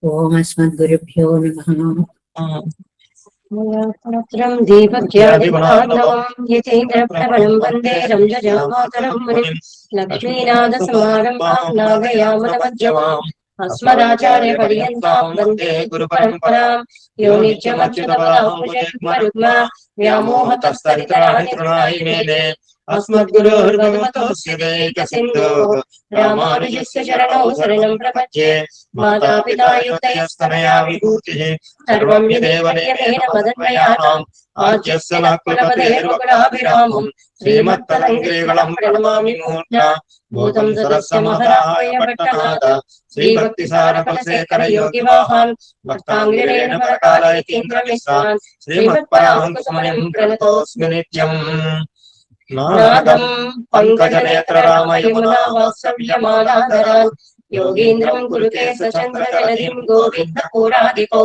ఓం అస్మద్గురుభ్యో నమః. మూలపత్రం దీపజ్ఞాదిగుణార్ణవం యతీంద్రప్రవణం వందే రంజజామాతరం మునిం లక్ష్మీనాథసమారంభాం నాదయామునమధ్యమాం అస్మదాచార్యపర్యంతాం వందే గురుపరంపరాం యో నిత్యమచ్యుతపదాంబుజయుగ్మరుగ్మ వ్యామోహతస్తరితరాణి తృణాయ మేనే అస్మద్గురోర్భగవతోస్య దైకసిన్ధోః రామానుజస్య చరణౌ శరణం ప్రపద్యే. మాతాపితా యువతయస్తనయా విభూతిః సర్వం యదేవ నియమేన మదన్మయానాం ఆద్యస్య నకులపదేర్వకులాభిరామం శ్రీమత్తరంగేళం ప్రణమామి మూర్ధ్నా భూతం సరస్య మహదాహ్వయ పట్టనాద శ్రీభక్తిసారకులశేఖర యోగివాహాన్ భక్తాంగిరేణ పరకాలయతీంద్రమిశ్రాన్ శ్రీమత్పరాంకుశమునిం ప్రణతోస్మి నిత్యం. నాదం పంకజనేత్ర రామయమునా వాత్సల్యమాలాధరాన్ యోగీంద్రం గురుకే సచంద్రజలధిం గోవింద పురాధిపౌ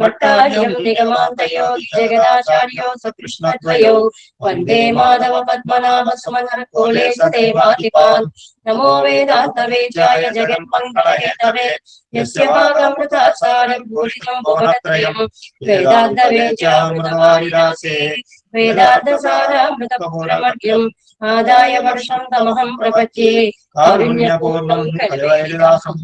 మట్టార్యం నిగమాంతయోగి జగదాచార్యో సకృష్ణద్వయౌ వందే మాధవ పద్మనాభ సుమధుర కోలేశ దేవాధిపాన్. నమో వేదాంత వేద్యాయ జగన్మంగళహేతవే యస్య భాగమృతాసారం భూషితం భువనత్రయం వేదాంత వేద్యామృతవారిరాసే వేదాంతసారామృతపూరమర్ఘ్యం ఆదాయ వర్షం తమహం ప్రపద్యే కారుణ్యపూర్ణం కలివైరాసం.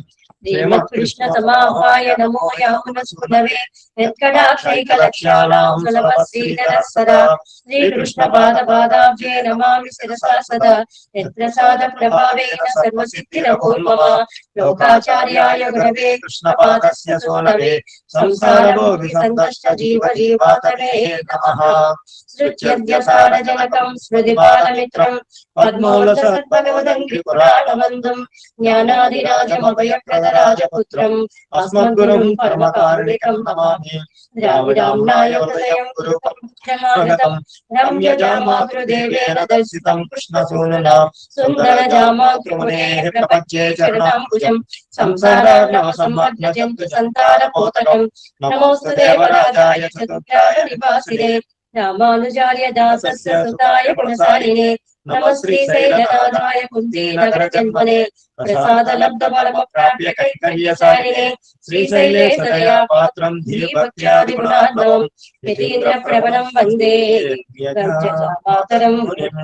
శ్రీమత్కృష్ణ సమాహాయ నమో యామున సునవే యత్కటాక్షైకలక్ష్యానాం సులభశ్రీధర సదా శ్రీకృష్ణ పాదపాదాబ్జే నమామి శిరసా సదా యత్ప్రసాద ప్రభావేన సర్వసిద్ధిరపూర్వమ లోకాచార్యాయ గురవే కృష్ణపాదస్య సోనవే సంసారభోగి సంతష్ట జీవ జీవాతవే నమః. సృత్యద్య సారజనకం స్మృతిపాలమిత్రం పద్మోల్లసద్భగవదంఘ్రి పురాణవందం జ్ఞానాదిరాజమభయప్రదరాజపుత్రం అస్మద్గురుం పరమకారుణికం నమామి. ద్రావిడాంనాయ హృదయం గురుపం జమాగతం రమ్యజామాతృదేవేన దర్శితం కృష్ణసూనునా సుందరజామాతృమునేః ప్రపద్యే చరణాంబుజం సంసారార్ణవ సంమగ్నజంతు సంతారపోతకం. నమోస్తు దేవరాజాయ చతుర్థాయ నివాసినే రామానుజార్య దాసస్య సుతాయ గుణశాలినే నమ శ్రీశైలనాథాయ కుంతీనగర జన్మనే ప్రసాద లబ్ధ బలమ ప్రాప్య కైకర్యసారిణే శ్రీశైలేశదయా పాత్రం ధీభక్త్యాది గుణార్ణవం యతీంద్ర ప్రవణం వందే గర్జమాతరం మునిం.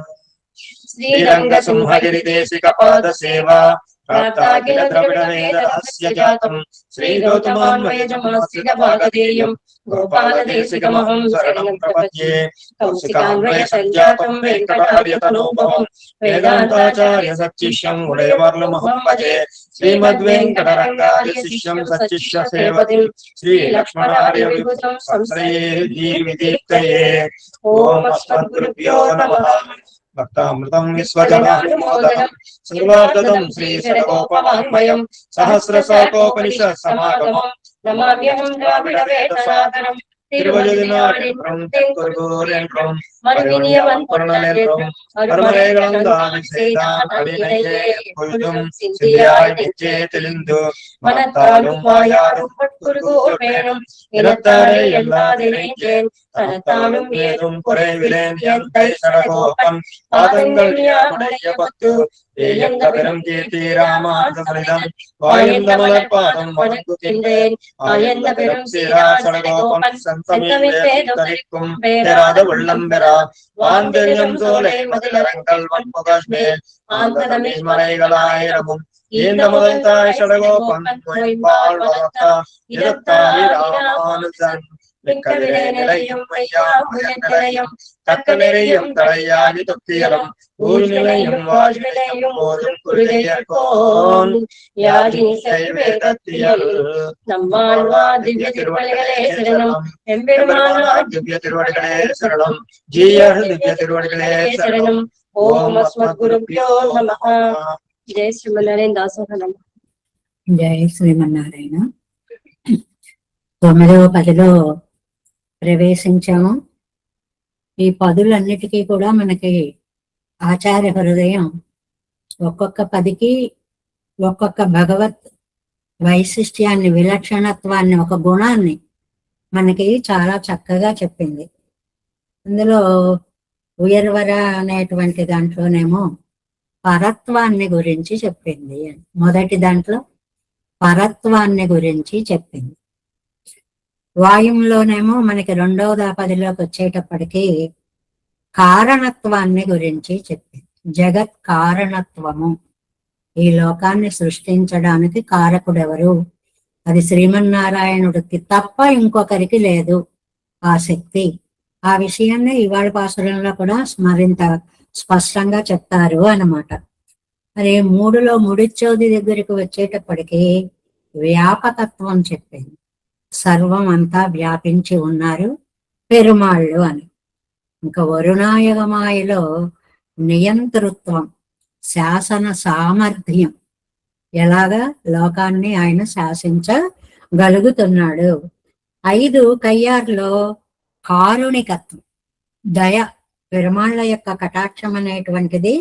శ్రీరంగ సింహగిరి దేశిక పాద సేవా ప్రాప్తాఖిల ద్రవిడ వేద రహస్య జాతం శ్రీగౌతమాన్వయజమాశ్రిత భాగధేయం గోపాలదేశికమహం శరణం ప్రపద్యే. కౌశికాన్వయ సంజాతం వెంకటార్యతనోభవం వేదాంతాచార్య సచ్చిష్యం ఉదయవర్లమహం భజే. శ్రీమద్వేంకటరంగార్య శిష్యం సచ్చిష్య సేవతిం శ్రీ లక్ష్మణార్య విభుతం సంశ్రయే జీవితీర్థయే. ఓం అస్మద్గురుభ్యో నమః. భక్తామృతం విశ్వజనానుమోదనం సర్వార్ధదం శ్రీశతకోపవాङ्मयं సహస్రశాకోపనిషత్ సమాగమం నమామ్యహం ద్రావిడ వేదసాగరం திருவழுதினாடின்றும் தென்குருகூர் என்றும் மறுவினியவன் பொருளென்றும் அருமறைகளந்தாவி செய்தான் அடிமையே பொழுதும் சிந்தியாய் நெஞ்சே தெளிந்து மனத்தாலும் வாயாலும் பட்குருகூர் வேணும் இனத்தாரே எல்லாதிரைஞ்சேன் தனத்தாலும் ஏதும் குறைவிலேன் என் கை சடகோபன் பாதங்கள் யாருடைய பத்து ஏயந்த பெரும் கீர்த்தி ராமானுஜமனிதம் வாயந்த மலர்பாதம் வணங்குகின்றேன் ஆயந்த பெரும் சீராசடகோபன் சந்தமிப்பேதும் பேராத உள்ளம் பெறா வாந்தெழும் சோலை மதிலரங்கள் வன்புகழ்மேல் ஆந்ததமிழ் மலைகளாயிரமும் இந்த முதல் தாய் சடகோபன் வாழ் வளர்த்தா இரத்தாய் ராமானுஜன் மிக்கவிலே நிலையும் ஐயாயும் தக்க நிறையும் தலையாகி தொக்கியலும் ஊர் நிலையும் வாழ்நிலையும் போதும் குருதையர்கோன் யாழினி வேதத்தியல். நம்மாழ்வா திவ்ய திருவடிகளே சரணம் எம்பெருமானா திவ்ய திருவடிகளே சரணம் ஜீயர் திவ்ய திருவடிகளே சரணம். ఓం అస్మద్గురుభ్యో నమః. జై శ్రీమన్నారాయణ దాసోహనం. జై శ్రీమన్నారాయణ. 9వ పదిలో ప్రవేశించాము. ఈ పదులన్నిటికీ కూడా మనకి ఆచార్య హృదయం ఒక్కొక్క పదికి ఒక్కొక్క భగవత్ వైశిష్ట్యాన్ని, విలక్షణత్వాన్ని, ఒక గుణాన్ని మనకి చాలా చక్కగా చెప్పింది. అందులో ఉయర్వర అనేటువంటి దాంట్లోనేమో పరత్వాన్ని గురించి చెప్పింది. మొదటి దాంట్లో పరత్వాన్ని గురించి చెప్పింది. వాయువులోనేమో మనకి 2వ పదిలోకి వచ్చేటప్పటికి కారణత్వాన్ని గురించి చెప్పింది. జగత్ కారణత్వము, ఈ లోకాన్ని సృష్టించడానికి కారకుడెవరు? అది శ్రీమన్నారాయణుడికి తప్ప ఇంకొకరికి లేదు ఆ శక్తి. ఆ విషయాన్ని ఇవాళ పాసురంలో కూడా మరింత స్పష్టంగా చెప్తారు అన్నమాట. మరి 3లో ముడిచ్చోది దగ్గరికి వచ్చేటప్పటికి వ్యాపకత్వం చెప్పింది. సర్వం అంతా వ్యాపించి ఉన్నారు పెరుమాళ్ళు అని. ఇంకా వరుణాయగమాయలో నియంతృత్వం, శాసన సామర్థ్యం, ఎలాగా లోకాన్ని ఆయన శాసించగలుగుతున్నాడు. 5 కయ్యార్లో కారుణికత్వం, దయ, పెరుమాళ్ళ యొక్క కటాక్షం అనేటువంటిది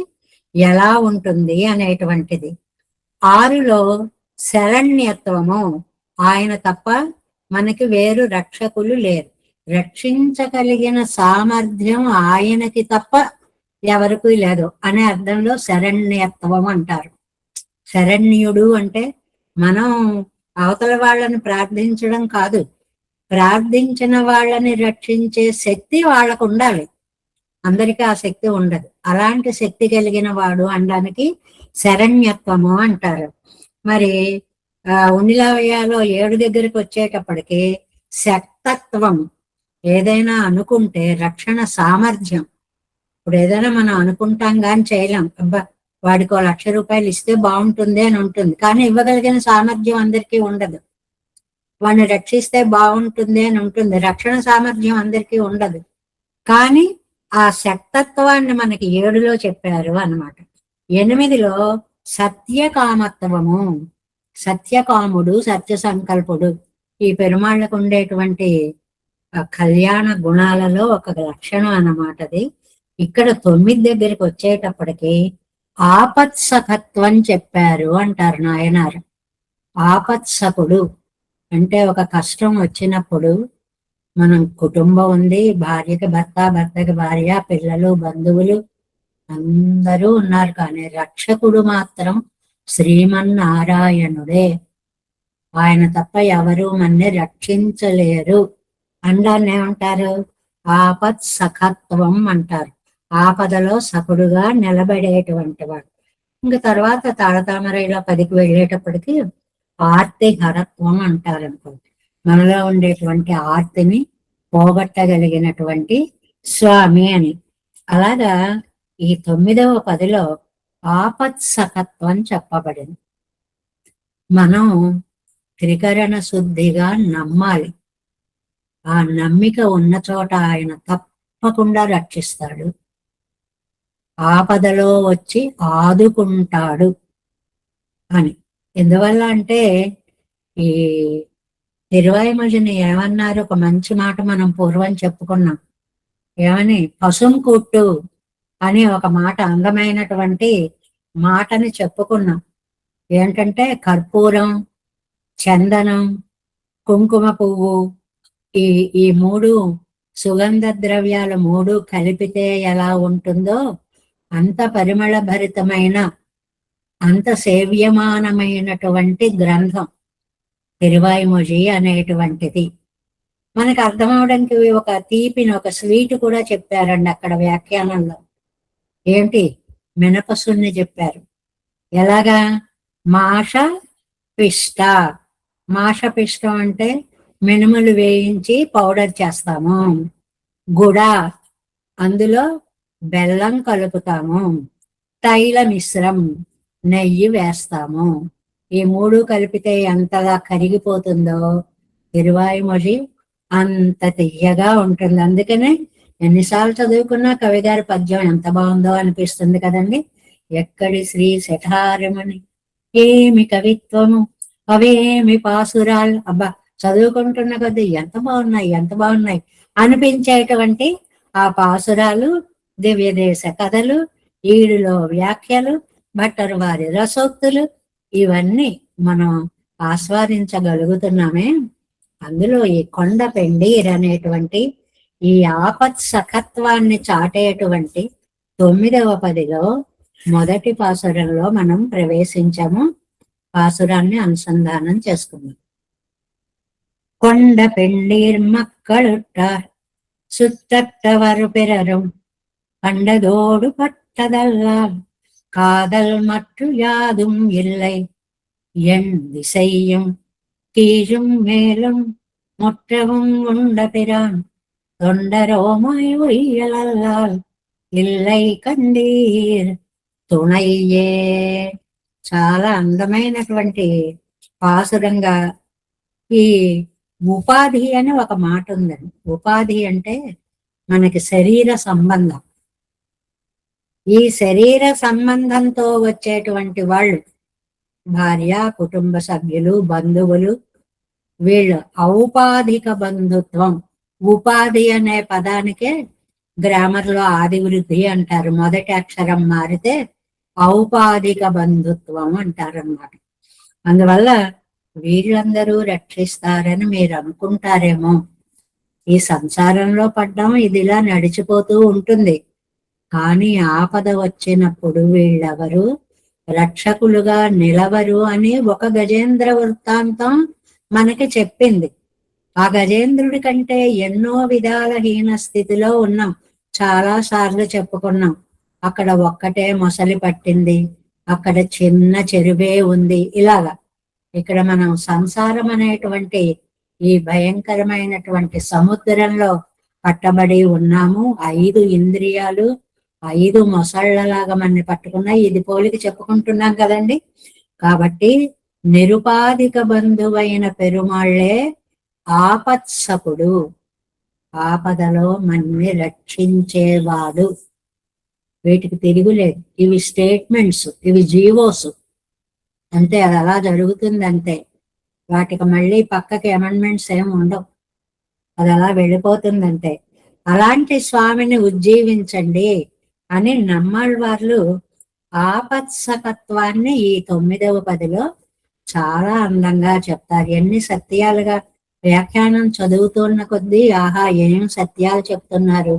ఎలా ఉంటుంది అనేటువంటిది. 6లో శరణ్యత్వము, ఆయన తప్ప మనకి వేరు రక్షకులు లేరు, రక్షించగలిగిన సామర్థ్యం ఆయనకి తప్ప ఎవరికి లేదు అనే అర్థంలో శరణ్యత్వం అంటారు. శరణ్యుడు అంటే మనం అవతల వాళ్ళని ప్రార్థించడం కాదు, ప్రార్థించిన వాళ్ళని రక్షించే శక్తి వాళ్ళకు ఉండాలి. అందరికీ ఆ శక్తి ఉండదు. అలాంటి శక్తి కలిగిన వాడు అనడానికి శరణ్యత్వము అంటారు. మరి ఉన్నిలవయాలో 7 దగ్గరికి వచ్చేటప్పటికి శక్తత్వం, ఏదైనా అనుకుంటే రక్షణ సామర్థ్యం. ఇప్పుడు ఏదైనా మనం అనుకుంటాం కానీ చేయలేం. అబ్బా వాడికి 1,00,000 రూపాయలు ఇస్తే బాగుంటుంది అని ఉంటుంది, కానీ ఇవ్వగలిగిన సామర్థ్యం అందరికీ ఉండదు. వాడిని రక్షిస్తే బాగుంటుంది అని ఉంటుంది, రక్షణ సామర్థ్యం అందరికీ ఉండదు. కానీ ఆ శక్తత్వాన్ని మనకి 7లో చెప్పారు అన్నమాట. 8లో సత్యకామత్వము, సత్యకాముడు, సత్య సంకల్పుడు, ఈ పెరుమాళ్ళకు ఉండేటువంటి కళ్యాణ గుణాలలో ఒక లక్షణం అన్నమాట అది. ఇక్కడ 9 దగ్గరికి వచ్చేటప్పటికి ఆపత్సఖత్వం చెప్పారు అంటారు నాయనారు. ఆపత్సకుడు అంటే ఒక కష్టం వచ్చినప్పుడు, మనం కుటుంబం ఉంది, భార్యకి భర్త, భర్తకి భార్య, పిల్లలు, బంధువులు అందరూ ఉన్నారు, కానీ రక్షకుడు మాత్రం శ్రీమన్నారాయణుడే. ఆయన తప్ప ఎవరు మన్ని రక్షించలేరు. అండాన్ని ఏమంటారు? ఆపత్ సఖత్వం అంటారు. ఆపదలో సకుడుగా నిలబడేటువంటి వాడు. ఇంకా తర్వాత తాళతామరైలో 10కి వెళ్ళేటప్పటికి ఆర్తి హరత్వం అంటారు అనుకోండి. మనలో ఉండేటువంటి ఆర్తిని పోగొట్టగలిగినటువంటి స్వామి అని. అలాగా ఈ 9వ పదిలో ఆపత్సఖత్వం చెప్పబడింది. మనం త్రికరణ శుద్ధిగా నమ్మాలి. ఆ నమ్మిక ఉన్న చోట ఆయన తప్పకుండా రక్షిస్తాడు, ఆపదలో వచ్చి ఆదుకుంటాడు అని. ఎందువల్ల అంటే ఈ తిరువాయిమొழிని ఏమన్నారు? ఒక మంచి మాట మనం పూర్వం చెప్పుకున్నాం. ఏమని? పసుం కుట్టు అని ఒక మాట, అందమైనటువంటి మాటని చెప్పుకున్నాం. ఏంటంటే కర్పూరం, చందనం, కుంకుమ పువ్వు, ఈ 3 సుగంధ ద్రవ్యాలు 3 కలిపితే ఎలా ఉంటుందో అంత పరిమళ భరితమైన, అంత సేవ్యమానమైనటువంటి గ్రంథం తిరువాయిమొഴి అనేటువంటిది. మనకు అర్థం అవడానికి ఒక తీపిని, ఒక స్వీట్ కూడా చెప్పారండి అక్కడ వ్యాఖ్యానంలో. ఏంటి? మినపసున్ని చెప్పారు. ఎలాగా? మాష పిష్ట. మాష పిష్టం అంటే మినుములు వేయించి పౌడర్ చేస్తాము. గుడ, అందులో బెల్లం కలుపుతాము. తైల మిశ్రం, నెయ్యి వేస్తాము. ఈ 3 కలిపితే ఎంతగా కరిగిపోతుందో తిరువాయిమొഴి అంత తియ్యగా ఉంటుంది. అందుకనే ఎన్నిసార్లు చదువుకున్నా కవిగారి పద్యం ఎంత బాగుందో అనిపిస్తుంది కదండి. ఎక్కడి శ్రీ శఠారమణి, ఏమి కవిత్వము, అవేమి పాసురాలు. అబ్బా చదువుకుంటున్న కొద్దీ ఎంత బాగున్నాయి, ఎంత బాగున్నాయి అనిపించేటువంటి ఆ పాసురాలు, దివ్యదేశ కథలు, ఈడులో వ్యాఖ్యలు, భట్టరు వారి రసోక్తులు, ఇవన్నీ మనం ఆస్వాదించగలుగుతున్నామే. అందులో ఈ కొండ పెండీర్ అనేటువంటి ఈ ఆపత్ సఖత్వాన్ని చాటేటువంటి 9వ పదిలో మొదటి పాసురంలో మనం ప్రవేశించాము. పాసురాన్ని అనుసంధానం చేసుకున్నాం. కొండ పెండీర్ మక్కళుట్టార్ சுற்றற்றவர் பிறரும் கண்டதோடு பட்டதல்லால் காதல் மற்ற யாதும் இல்லை என் திசையும் கீழும் மேலும் முற்றவும் உண்ட பிரான் தொண்டரோமாய் உய்யலல்லால் இல்லை కండీర్ తుణయ్యే. చాలా అందమైనటువంటి పాసురంగా ఈ ఉపాధి అని ఒక మాట ఉందండి. ఉపాధి అంటే మనకి శరీర సంబంధం. ఈ శరీర సంబంధంతో వచ్చేటువంటి వాళ్ళు భార్య, కుటుంబ సభ్యులు, బంధువులు, వీళ్ళు ఔపాధిక బంధుత్వం. ఉపాధి అనే పదానికే గ్రామర్లో ఆది వృద్ధి అంటారు. మొదటి అక్షరం మారితే ఔపాధిక బంధుత్వం అంటారన్నమాట. అందువల్ల వీళ్ళందరూ రక్షిస్తారని మీరు అనుకుంటారేమో. ఈ సంసారంలో పడ్డాం, ఇది ఇలా నడిచిపోతూ ఉంటుంది. కానీ ఆపద వచ్చినప్పుడు వీళ్ళెవరు రక్షకులుగా నిలవరు అని ఒక గజేంద్ర వృత్తాంతం మనకి చెప్పింది. ఆ గజేంద్రుడి కంటే ఎన్నో విధాల హీన స్థితిలో ఉన్నాం. చాలా సార్లు చెప్పుకున్నాం. అక్కడ ఒక్కటే మొసలి పట్టింది, అక్కడ చిన్న చెరువే ఉంది. ఇలాగా ఇక్కడ మనం సంసారం అనేటువంటి ఈ భయంకరమైనటువంటి సముద్రంలో పట్టబడి ఉన్నాము. 5 ఇంద్రియాలు 5 మొసళ్ళలాగా మనని పట్టుకున్నాయి. ఇది పోలికి చెప్పుకుంటున్నాం కదండి. కాబట్టి నిరుపాధిక బంధువైన పెరుమాళ్లే ఆపత్సకుడు, ఆపదలో మన్ని రక్షించేవాడు. వీటికి తిరుగులేదు. ఇవి స్టేట్మెంట్స్, ఇవి జీవోస్ అంతే. అది అలా జరుగుతుంది అంతే. వాటికి మళ్ళీ పక్కకి అమెండ్మెంట్స్ ఏమి ఉండవు. అది అలా వెళ్ళిపోతుంది అంతే. అలాంటి స్వామిని ఉజ్జీవించండి అని నమ్మాళ్ళవార్లు ఆపత్సకత్వాన్ని ఈ 9వ పదిలో చాలా అందంగా చెప్తారు. ఎన్ని సత్యాలుగా వ్యాఖ్యానం చదువుతున్న కొద్దీ ఆహా ఏం సత్యాలు చెప్తున్నారు,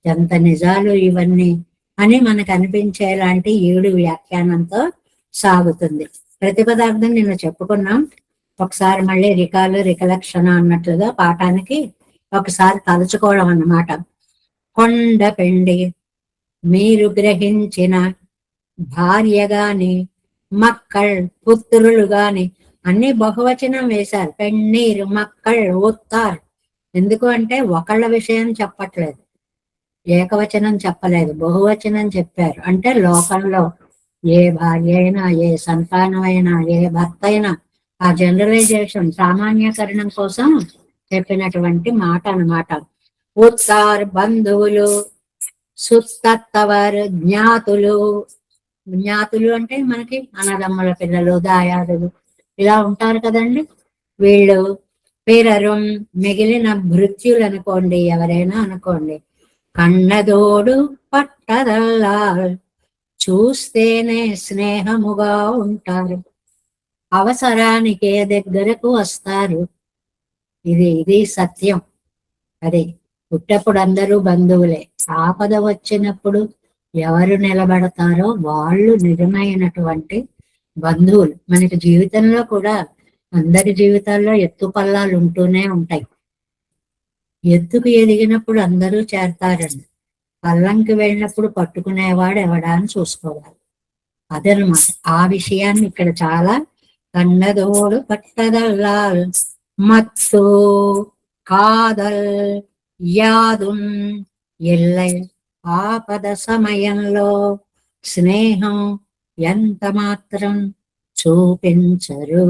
ఎంత నిజాలు ఇవన్నీ అని మనకు అనిపించేలాంటి 7 వ్యాఖ్యానంతో సాగుతుంది. ప్రతిపదార్థం నిన్న చెప్పుకున్నాం. ఒకసారి మళ్ళీ రికలక్షణ అన్నట్లుగా పాఠానికి ఒకసారి తలుచుకోవడం అన్నమాట. కొండ పెండి మీరు గ్రహించిన భార్య గాని, మక్కళ్ పుత్రులు గాని అన్ని బహువచనం వేశారు. పెన్నీరు, మక్కళ్, ఉత్తార్. ఎందుకు అంటే ఒకళ్ళ విషయం చెప్పట్లేదు, ఏకవచనం చెప్పలేదు, బహువచనం చెప్పారు. అంటే లోకంలో ఏ భార్య అయినా, ఏ సంతానమైనా, ఏ భర్త అయినా ఆ జనరలైజేషన్ సామాన్యకరణం కోసం చెప్పినటువంటి మాట అన్నమాట. ఉత్తార్ బంధువులు, సుత్తత్తవర్ జ్ఞాతులు. జ్ఞాతులు అంటే మనకి అన్నదమ్ముల పిల్లలు, దాయాదులు ఇలా ఉంటారు కదండి. వీళ్ళు పిరరుం మిగిలిన భృత్యులు అనుకోండి, ఎవరైనా అనుకోండి. కన్నదోడు పట్టదల్లా చూస్తేనే స్నేహముగా ఉంటారు, అవసరానికే దగ్గరకు వస్తారు. ఇది సత్యం. అది పుట్టప్పుడు అందరూ బంధువులే. ఆపద వచ్చినప్పుడు ఎవరు నిలబడతారో వాళ్ళు నిజమైనటువంటి బంధువులు. మనకి జీవితంలో కూడా అందరి జీవితాల్లో ఎత్తు పల్లాలు ఉంటూనే ఉంటాయి. ఎత్తుకు ఎదిగినప్పుడు అందరూ చేరతారండి. పల్లంకి వెళ్ళినప్పుడు పట్టుకునేవాడు ఎవడా అని చూసుకోవాలి. అదనమాట. ఆ విషయాన్ని ఇక్కడ చాలా కన్నదోడు పట్టదల్లాల్ మత్తు కాదల్ యాదుం ఎల్లై. ఆపద సమయంలో స్నేహం ఎంత మాత్రం చూపించరు.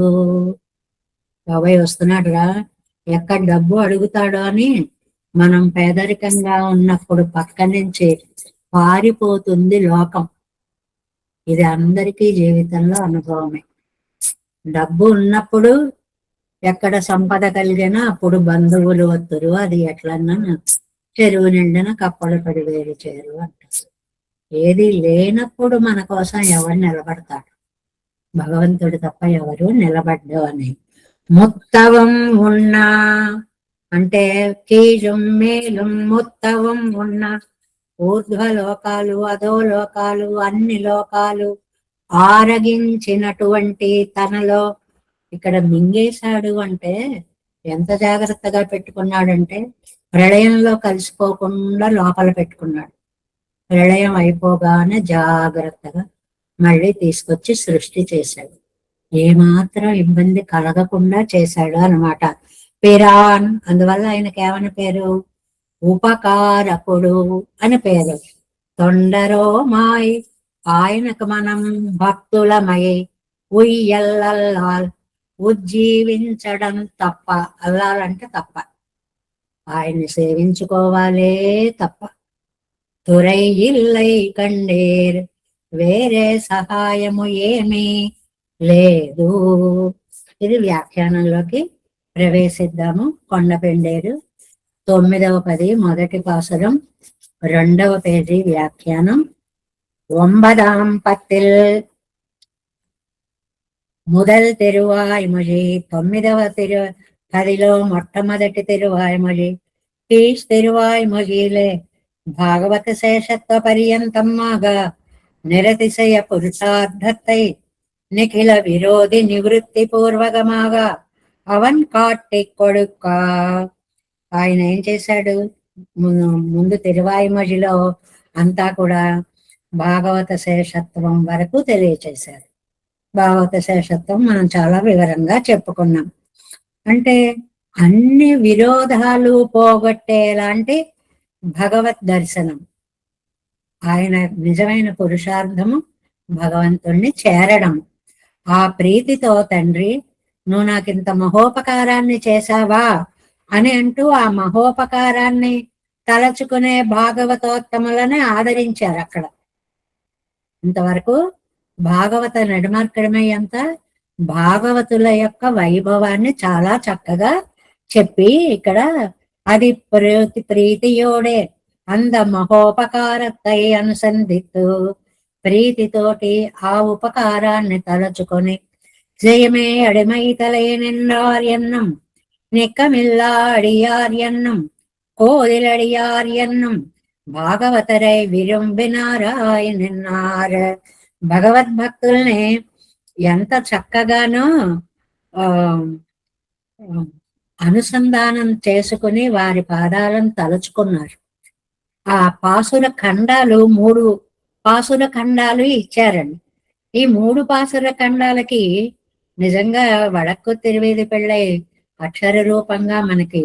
బాబాయ్ వస్తున్నాడు రా, ఎక్కడ డబ్బు అడుగుతాడో అని మనం పేదరికంగా ఉన్నప్పుడు పక్క నుంచి పారిపోతుంది లోకం. ఇది అందరికీ జీవితంలో అనుభవమే. డబ్బు ఉన్నప్పుడు ఎక్కడ సంపద కలిగినా అప్పుడు బంధువులు వత్తురు. అది ఎట్లన్నా చెరువు నిండిన కప్పలు పడి వేరు చేరు అంటారు. ఏది లేనప్పుడు మన కోసం ఎవరు నిలబడతాడు? భగవంతుడు తప్ప ఎవరు నిలబడ్డు అని. ముత్తవం ఉన్నా అంటే కీజం మేలుం ముత్తవం ఉన్న ఊర్ధ్వలోకాలు, అధోలోకాలు, అన్ని లోకాలు ఆరగించినటువంటి తనలో, ఇక్కడ మింగేశాడు అంటే ఎంత జాగ్రత్తగా పెట్టుకున్నాడంటే ప్రళయంలో కలిసిపోకుండా లోపల పెట్టుకున్నాడు. ప్రళయం అయిపోగానే జాగ్రత్తగా మళ్ళీ తీసుకొచ్చి సృష్టి చేశాడు. ఏమాత్రం ఇబ్బంది కలగకుండా చేశాడు అన్నమాట. పిరాన్, అందువల్ల ఆయనకి ఏమని పేరు? ఉపకారకుడు అని పేరు. తొండరో మాయ్, ఆయనకు మనం భక్తులమై ఉయ్యల్లల్లాల్, ఉజ్జీవించడం తప్ప, అల్లాలంటే తప్ప, ఆయన్ని సేవించుకోవాలే తప్ప. తురై ఇల్లై కండేర్, వేరే సహాయము ఏమీ లేదు. ఇది వ్యాఖ్యానంలోకి ప్రవేశిద్దాము. కొండపెండేరు 9వ పది మొదటి పాసురం 2వ పేజీ వ్యాఖ్యానం. 9ஆம் பத்தில் முதல் తిరువాయిమొഴి, 9వ పదిలో మొట్టమొదటి తిరువాయిమొഴి. తీస్ తిరువాయిమొഴിയിലെ భాగవత శేషత్వ పర్యంతమ్మాగా నిరతిశయ పురుషార్థத்தை నిఖిల విరోధి నివృత్తి పూర్వకమాగా అవన్ కాట్టి కొడుక. ఆయన ఏం చేశాడు? ముందు తిరువాయిమొഴിలో అంతా కూడా భాగవత శేషత్వం వరకు తెలియచేశారు. భాగవత శేషత్వం మనం చాలా వివరంగా చెప్పుకున్నాం. అంటే అన్ని విరోధాలు పోగొట్టేలాంటి భగవత్ దర్శనం. ఆయన నిజమైన పురుషార్థము భగవంతుణ్ణి చేరడం. ఆ ప్రీతితో తండ్రి, నువ్వు నాకింత మహోపకారాన్ని చేశావా అని అంటూ ఆ మహోపకారాన్ని తలచుకునే భాగవతోత్తములని ఆదరించారు. అక్కడ ఇంతవరకు భాగవత నడిమార్గమై అంతా భాగవతుల యొక్క వైభవాన్ని చాలా చక్కగా చెప్పి, ఇక్కడ అది ప్రీతియోడే అంద మహోపకారత్తై అనుసంధిత్తు, ప్రీతితోటి ఆ ఉపకారాన్ని తలచుకొని జయమే అడిమైతలే నిన్నార్ ఎన్నం, నిక్కమిల్లా అడియార్ ఎన్నం, కోదిలడియార్ ఎన్నం, భాగవతరై విరుంబినారాయ్ నిన్నార్. భగవద్భక్తుల్ని ఎంత చక్కగానో అనుసంధానం చేసుకుని వారి పాదాలను తలుచుకున్నారు. ఆ పాసుర ఖండాలు 3 పాసుర ఖండాలు ఇచ్చారండి. ఈ 3 పాసుర ఖండాలకి నిజంగా వడక్కు తిరువేది పిళ్ళై అక్షర రూపంగా మనకి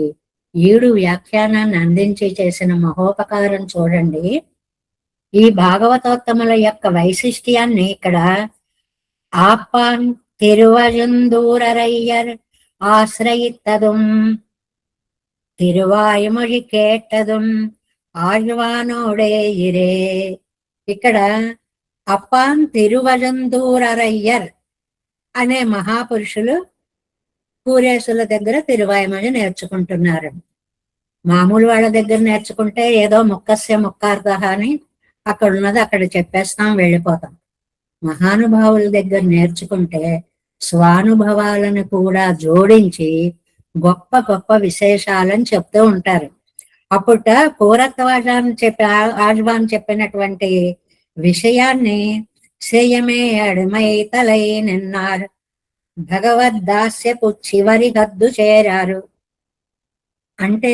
7 వ్యాఖ్యానాన్ని అందించి చేసిన మహోపకారం చూడండి. ఈ భాగవతోత్తముల యొక్క వైశిష్ట్యాన్ని ఇక్కడ ఆపాన్ తిరువజందూరరయ్యర్ ఆశ్రయిత్తదుం, తిరువాయిమొഴി కేట్టదుం ఆళ్వానోడే ఇరే. ఇక్కడ అప్పాన్ తిరువజందూరరయ్యర్ అనే మహాపురుషులు కూరేసుల దగ్గర తిరువాయిమొഴి నేర్చుకుంటున్నారు. మామూలు వాళ్ళ దగ్గర నేర్చుకుంటే ఏదో ముక్కస్య ముక్కార్థ అని అక్కడ ఉన్నది అక్కడ చెప్పేస్తాం, వెళ్ళిపోతాం. మహానుభావుల దగ్గర నేర్చుకుంటే స్వానుభవాలను కూడా జోడించి గొప్ప గొప్ప విశేషాలని చెప్తూ ఉంటారు. అప్పుట ఆజ్వాన్ చెప్పినటువంటి విషయాన్ని సేయమే అడిమై తలై నిన్నారు, భగవద్దాస్యపు చివరి హద్దు చేరారు. అంటే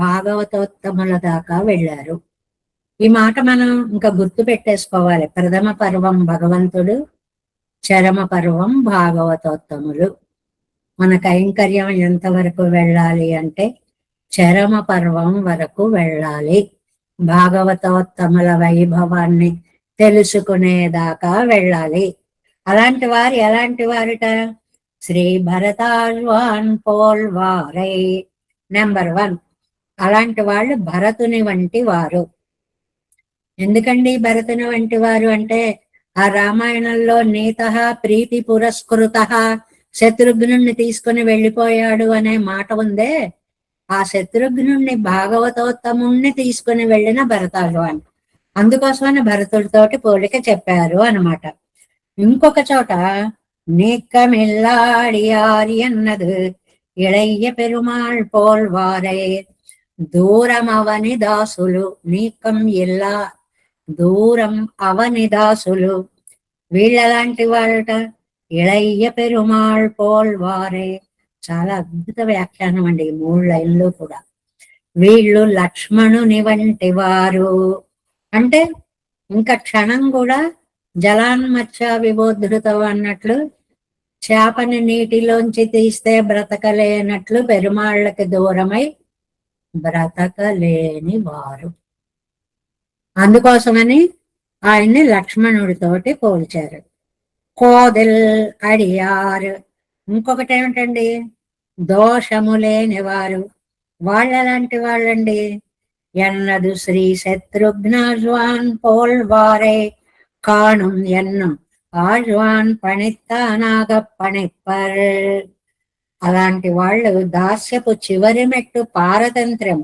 భాగవతోత్తముల దాకా వెళ్ళారు. ఈ మాట మనం ఇంకా గుర్తు పెట్టేసుకోవాలి. ప్రథమ పర్వం భగవంతుడు, చరమ పర్వం భాగవతోత్తములు. మన కైంకర్యం ఎంతవరకు వెళ్ళాలి అంటే చరమ పర్వం వరకు వెళ్ళాలి. భాగవతోత్తముల వైభవాన్ని తెలుసుకునేదాకా వెళ్ళాలి. అలాంటి వారు ఎలాంటి వారిట? శ్రీ భరతాళ్వాన్ పోల్వారై. నెంబర్ 1 అలాంటి వాళ్ళు భరతుని వంటి వారు. ఎందుకండి భరతుని వంటి వారు అంటే, ఆ రామాయణంలో నీత ప్రీతి పురస్కృత శత్రుఘ్నుణ్ణి తీసుకుని వెళ్ళిపోయాడు అనే మాట ఉందే, ఆ శత్రుఘ్నుణ్ణి భాగవతోత్తముణ్ణి తీసుకుని వెళ్ళిన భరతాళ్వాన్. అందుకోసమని భరతుడితోటి పోలిక చెప్పారు అన్నమాట. ఇంకొక చోట నీక్కమిల్లాడియారి అన్నది ఇళయ్య పెరుమాళ్ పోల్వారై, దూరం అవని దాసులు. నీకం ఇల్లా, దూరం అవని దాసులు. వీళ్ళలాంటి వాళ్ళట. ఇళయ్య పెరుమాళ్ పోల్ వారే. చాలా అద్భుత వ్యాఖ్యానం అండి ఈ 3 లైన్లు కూడా. వీళ్ళు లక్ష్మణుని వంటి వారు అంటే ఇంకా క్షణం కూడా జలాన్మచ్చ విబోధృతం అన్నట్లు చేపని నీటిలోంచి తీస్తే బ్రతకలేనట్లు పెరుమాళ్ళకి దూరమై బ్రతకలేని వారు. అందుకోసమని ఆయన్ని లక్ష్మణుడితోటి పోల్చారు. కోదిల్ అడియారు. ఇంకొకటి ఏమిటండి, దోషము లేని వారు. వాళ్ళలాంటి వాళ్ళండి. ఎన్నదు శ్రీ శత్రుఘ్నాజ్వాన్ పోల్వారే కాణుం ఎన్నం ఆజ్వాన్ పణిత్తానాగ పణిప్పర్. అలాంటి వాళ్ళు దాస్యపు చివరి మెట్టు పారతంత్రం.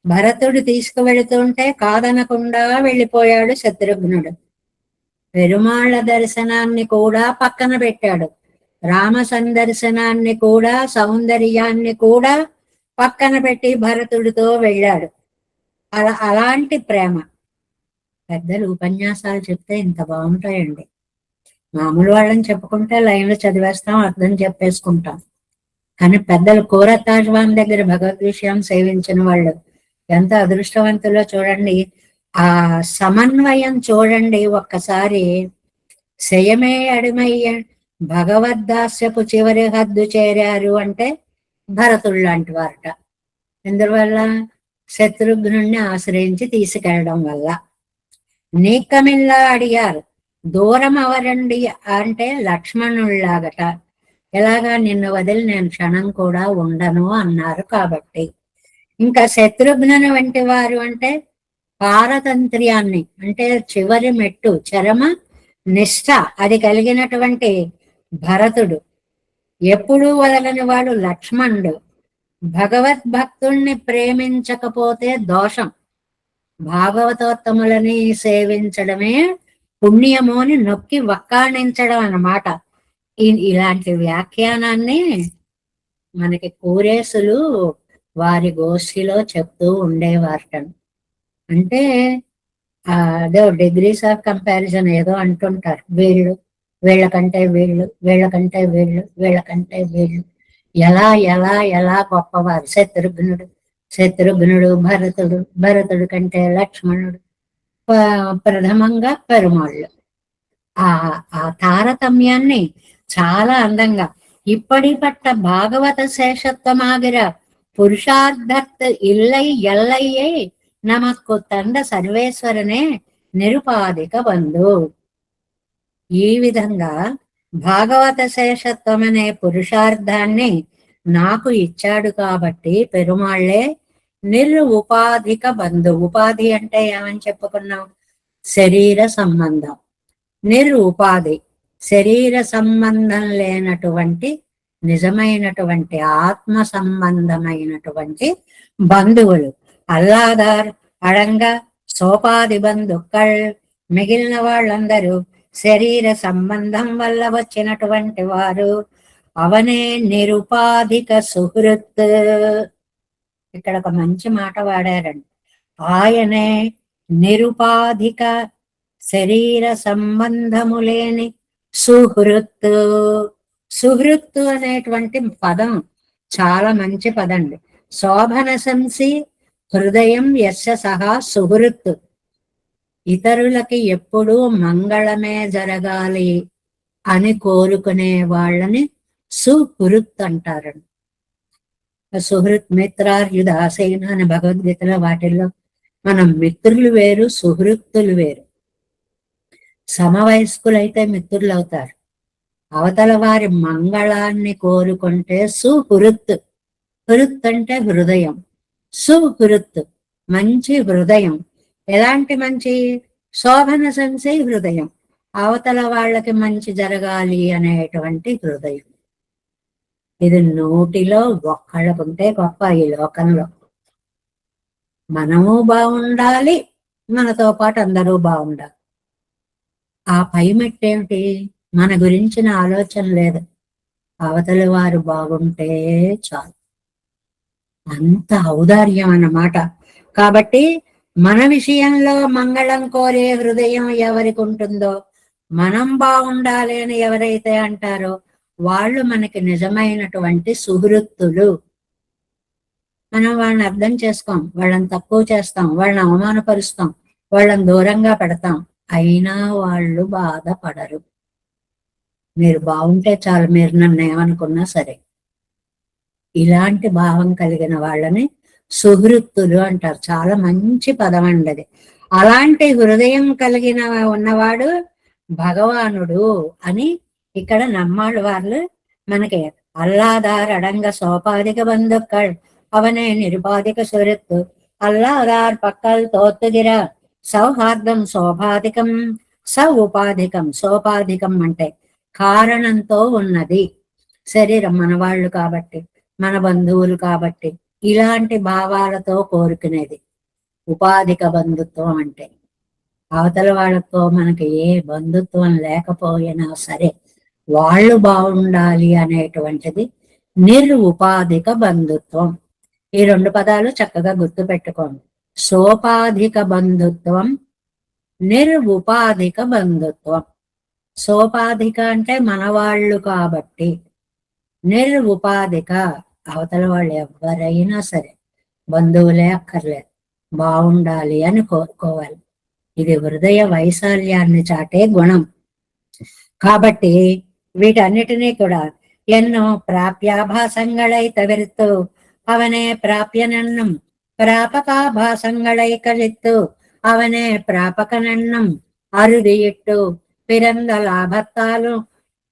భరతుడు తీసుకువెళుతుంటే కాదనకుండా వెళ్ళిపోయాడు శత్రుఘ్నుడు. పెరుమాళ్ళ దర్శనాన్ని కూడా పక్కన పెట్టాడు. రామ సందర్శనాన్ని కూడా, సౌందర్యాన్ని కూడా పక్కన పెట్టి భరతుడితో వెళ్ళాడు. అలాంటి ప్రేమ. పెద్దలు ఉపన్యాసాలు చెప్తే ఇంత బాగుంటాయండి. మామూలు వాళ్ళని చెప్పుకుంటే లైన్లు చదివేస్తాం, అర్థం చెప్పేసుకుంటాం. కానీ పెద్దలు కోరతాజ్వాన్ దగ్గర భగవద్ విషయం సేవించిన వాళ్ళు ఎంత అదృష్టవంతులో చూడండి. ఆ సమన్వయం చూడండి ఒక్కసారి. శయమే అడిమయ్య భగవద్దాస్యపు చివరి హద్దు చేరారు అంటే భరతుడు లాంటి వారట. ఎందువల్ల? శత్రుఘ్నుణ్ణి ఆశ్రయించి తీసుకెళ్ళడం వల్ల. నీకమిల్లా అడిగారు. దూరం అవరండి అంటే లక్ష్మణుల్లాగట. ఎలాగా? నిన్ను వదిలి నేను క్షణం కూడా ఉండను అన్నారు కాబట్టి. ఇంకా శత్రుఘ్నుని వంటి వారు అంటే పారతంత్ర్యాన్ని అంటే చివరి మెట్టు చరమ నిష్ఠ అది కలిగినటువంటి భరతుడు. ఎప్పుడూ వదలని వాడు లక్ష్మణుడు. భగవద్భక్తుల్ని ప్రేమించకపోతే దోషం. భాగవతోత్తములని సేవించడమే పుణ్యము అని నొక్కి వక్కాణించడం అన్నమాట. ఇలాంటి వ్యాఖ్యానాన్ని మనకి కూరేసులు వారి గోష్ఠిలో చెప్తూ ఉండేవారట. అంటే అదే డిగ్రీస్ ఆఫ్ కంపారిజన్ ఏదో అంటుంటారు. వీళ్ళకంటే వీళ్ళు, వీళ్ళకంటే వీళ్ళు, వీళ్ళకంటే వీళ్ళు ఎలా ఎలా ఎలా గొప్పవారు. శత్రుఘ్నుడు భరతుడు కంటే లక్ష్మణుడు, ప్రథమంగా పెరుమాళ్ళు. ఆ తారతమ్యాన్ని చాలా అందంగా இப்படி பட்ட பாகவத சேஷத்துவமாகிற புருஷார்த்தத்து இல்லை எல்லையே நமக்கு తండ సర్వేశ్వరనే నిరుపాధిక బంధు. ఈ విధంగా భాగవత శేషత్వం అనే పురుషార్థాన్ని నాకు ఇచ్చాడు కాబట్టి పెరుమాళ్లే ఉపాధిక బంధు. ఉపాధి అంటే ఏమని చెప్పుకున్నాం? శరీర సంబంధం. ఉపాధి శరీర సంబంధం లేనటువంటి నిజమైనటువంటి ఆత్మ సంబంధమైనటువంటి బంధువులు. అల్లాదార్ అడంగా సోపాధి బంధుక్கள். మిగిలిన వాళ్ళందరూ శరీర సంబంధం వల్ల వచ్చినటువంటి వారు. అవనే నిరుపాధిక సుహృత్. ఇక్కడ ఒక మంచి మాట వాడారండి. ఆయనే నిరుపాధిక శరీర సంబంధము లేని సుహృత్. సుహృత్ అనేటువంటి పదం చాలా మంచి పదండి. శోభనశంసి హృదయం యస్య సహా సుహృత్. ఇతరులకి ఎప్పుడూ మంగళమే జరగాలి అని కోరుకునే వాళ్ళని సుహృత్ అంటారండి. సుహృత్ మిత్రార్యుదాసైన అని భగవద్గీతలో వాటిల్లో మనం మిత్రులు వేరు, సుహృత్తులు వేరు. సమవయస్కులైతే మిత్రులు అవుతారు. అవతల వారి మంగళాన్ని కోరుకుంటే సుహృత్. హృత్ అంటే హృదయం. సుహృత్ మంచి హృదయం. ఎలాంటి మంచి? శోభన సంశయ హృదయం. అవతల వాళ్ళకి మంచి జరగాలి అనేటువంటి హృదయం. ఇది నూటిలో ఒక్కళ్ళకుంటే గొప్ప ఈ లోకంలో. మనము బాగుండాలి, మనతో పాటు అందరూ బాగుండాలి. ఆ పై మెట్టేమిటి? మన గురించిన ఆలోచన లేదు, అవతలి వారు బాగుంటే చాలు. అంత ఔదార్యం అన్నమాట. కాబట్టి మన విషయంలో మంగళం కోరే హృదయం ఎవరికి ఉంటుందో మనం బాగుండాలి అని ఎవరైతే అంటారో వాళ్ళు మనకి నిజమైనటువంటి సుహృత్తులు. మనం వాళ్ళని అర్థం చేసుకోం, వాళ్ళని తక్కువ చేస్తాం, వాళ్ళని అవమానపరుస్తాం, వాళ్ళని దూరంగా పెడతాం, అయినా వాళ్ళు బాధపడరు. మీరు బాగుంటే చాలు, మీరు నన్ను ఏమనుకున్నా సరే. ఇలాంటి భావం కలిగిన వాళ్ళని సుహృత్తులు అంటారు. చాలా మంచి పదం అండి అది. అలాంటి హృదయం కలిగిన ఉన్నవాడు భగవానుడు అని ఇక్కడ నమ్మాళ్ళు వాళ్ళు మనకి అల్లాదార్ అడంగ సోపాధిక బంధుక్கள் అవనే నిరుపాధిక సుహృత్తు అల్లాదార్ పక్కల్ తోత్తుగిర సౌహార్దం సోపాధికం ఉపాధికం. సోపాధికం అంటే కారణంతో ఉన్నది, శరీరం మనవాళ్ళు కాబట్టి, మన బంధువులు కాబట్టి, ఇలాంటి భావాలతో కోరుకునేది ఉపాధిక బంధుత్వం. అంటే అవతల వాళ్ళతో మనకి ఏ బంధుత్వం లేకపోయినా సరే వాళ్ళు బాగుండాలి అనేటువంటిది ఉపాధిక బంధుత్వం. ఈ రెండు పదాలు చక్కగా గుర్తు పెట్టుకోండి. సోపాధిక బంధుత్వం, ఉపాధిక బంధుత్వం. సోపాధిక అంటే మనవాళ్ళు కాబట్టి, ఉపాధిక అవతల వాళ్ళు ఎవరైనా సరే బంధువులే అక్కర్లేదు, బాగుండాలి అని కోరుకోవాలి. ఇది హృదయ వైశాల్యాన్ని చాటే గుణం. కాబట్టి వీటన్నిటినీ కూడా ఎన్నో ప్రాప్యాభాసంగళై తవిర్తు అవనే ప్రాప్యనన్నం ప్రాపకాభాసంగళై కలిత్తు అవనే ప్రాపకనన్నం అరుదియిట్టు పిరంద లాభత్తాలు.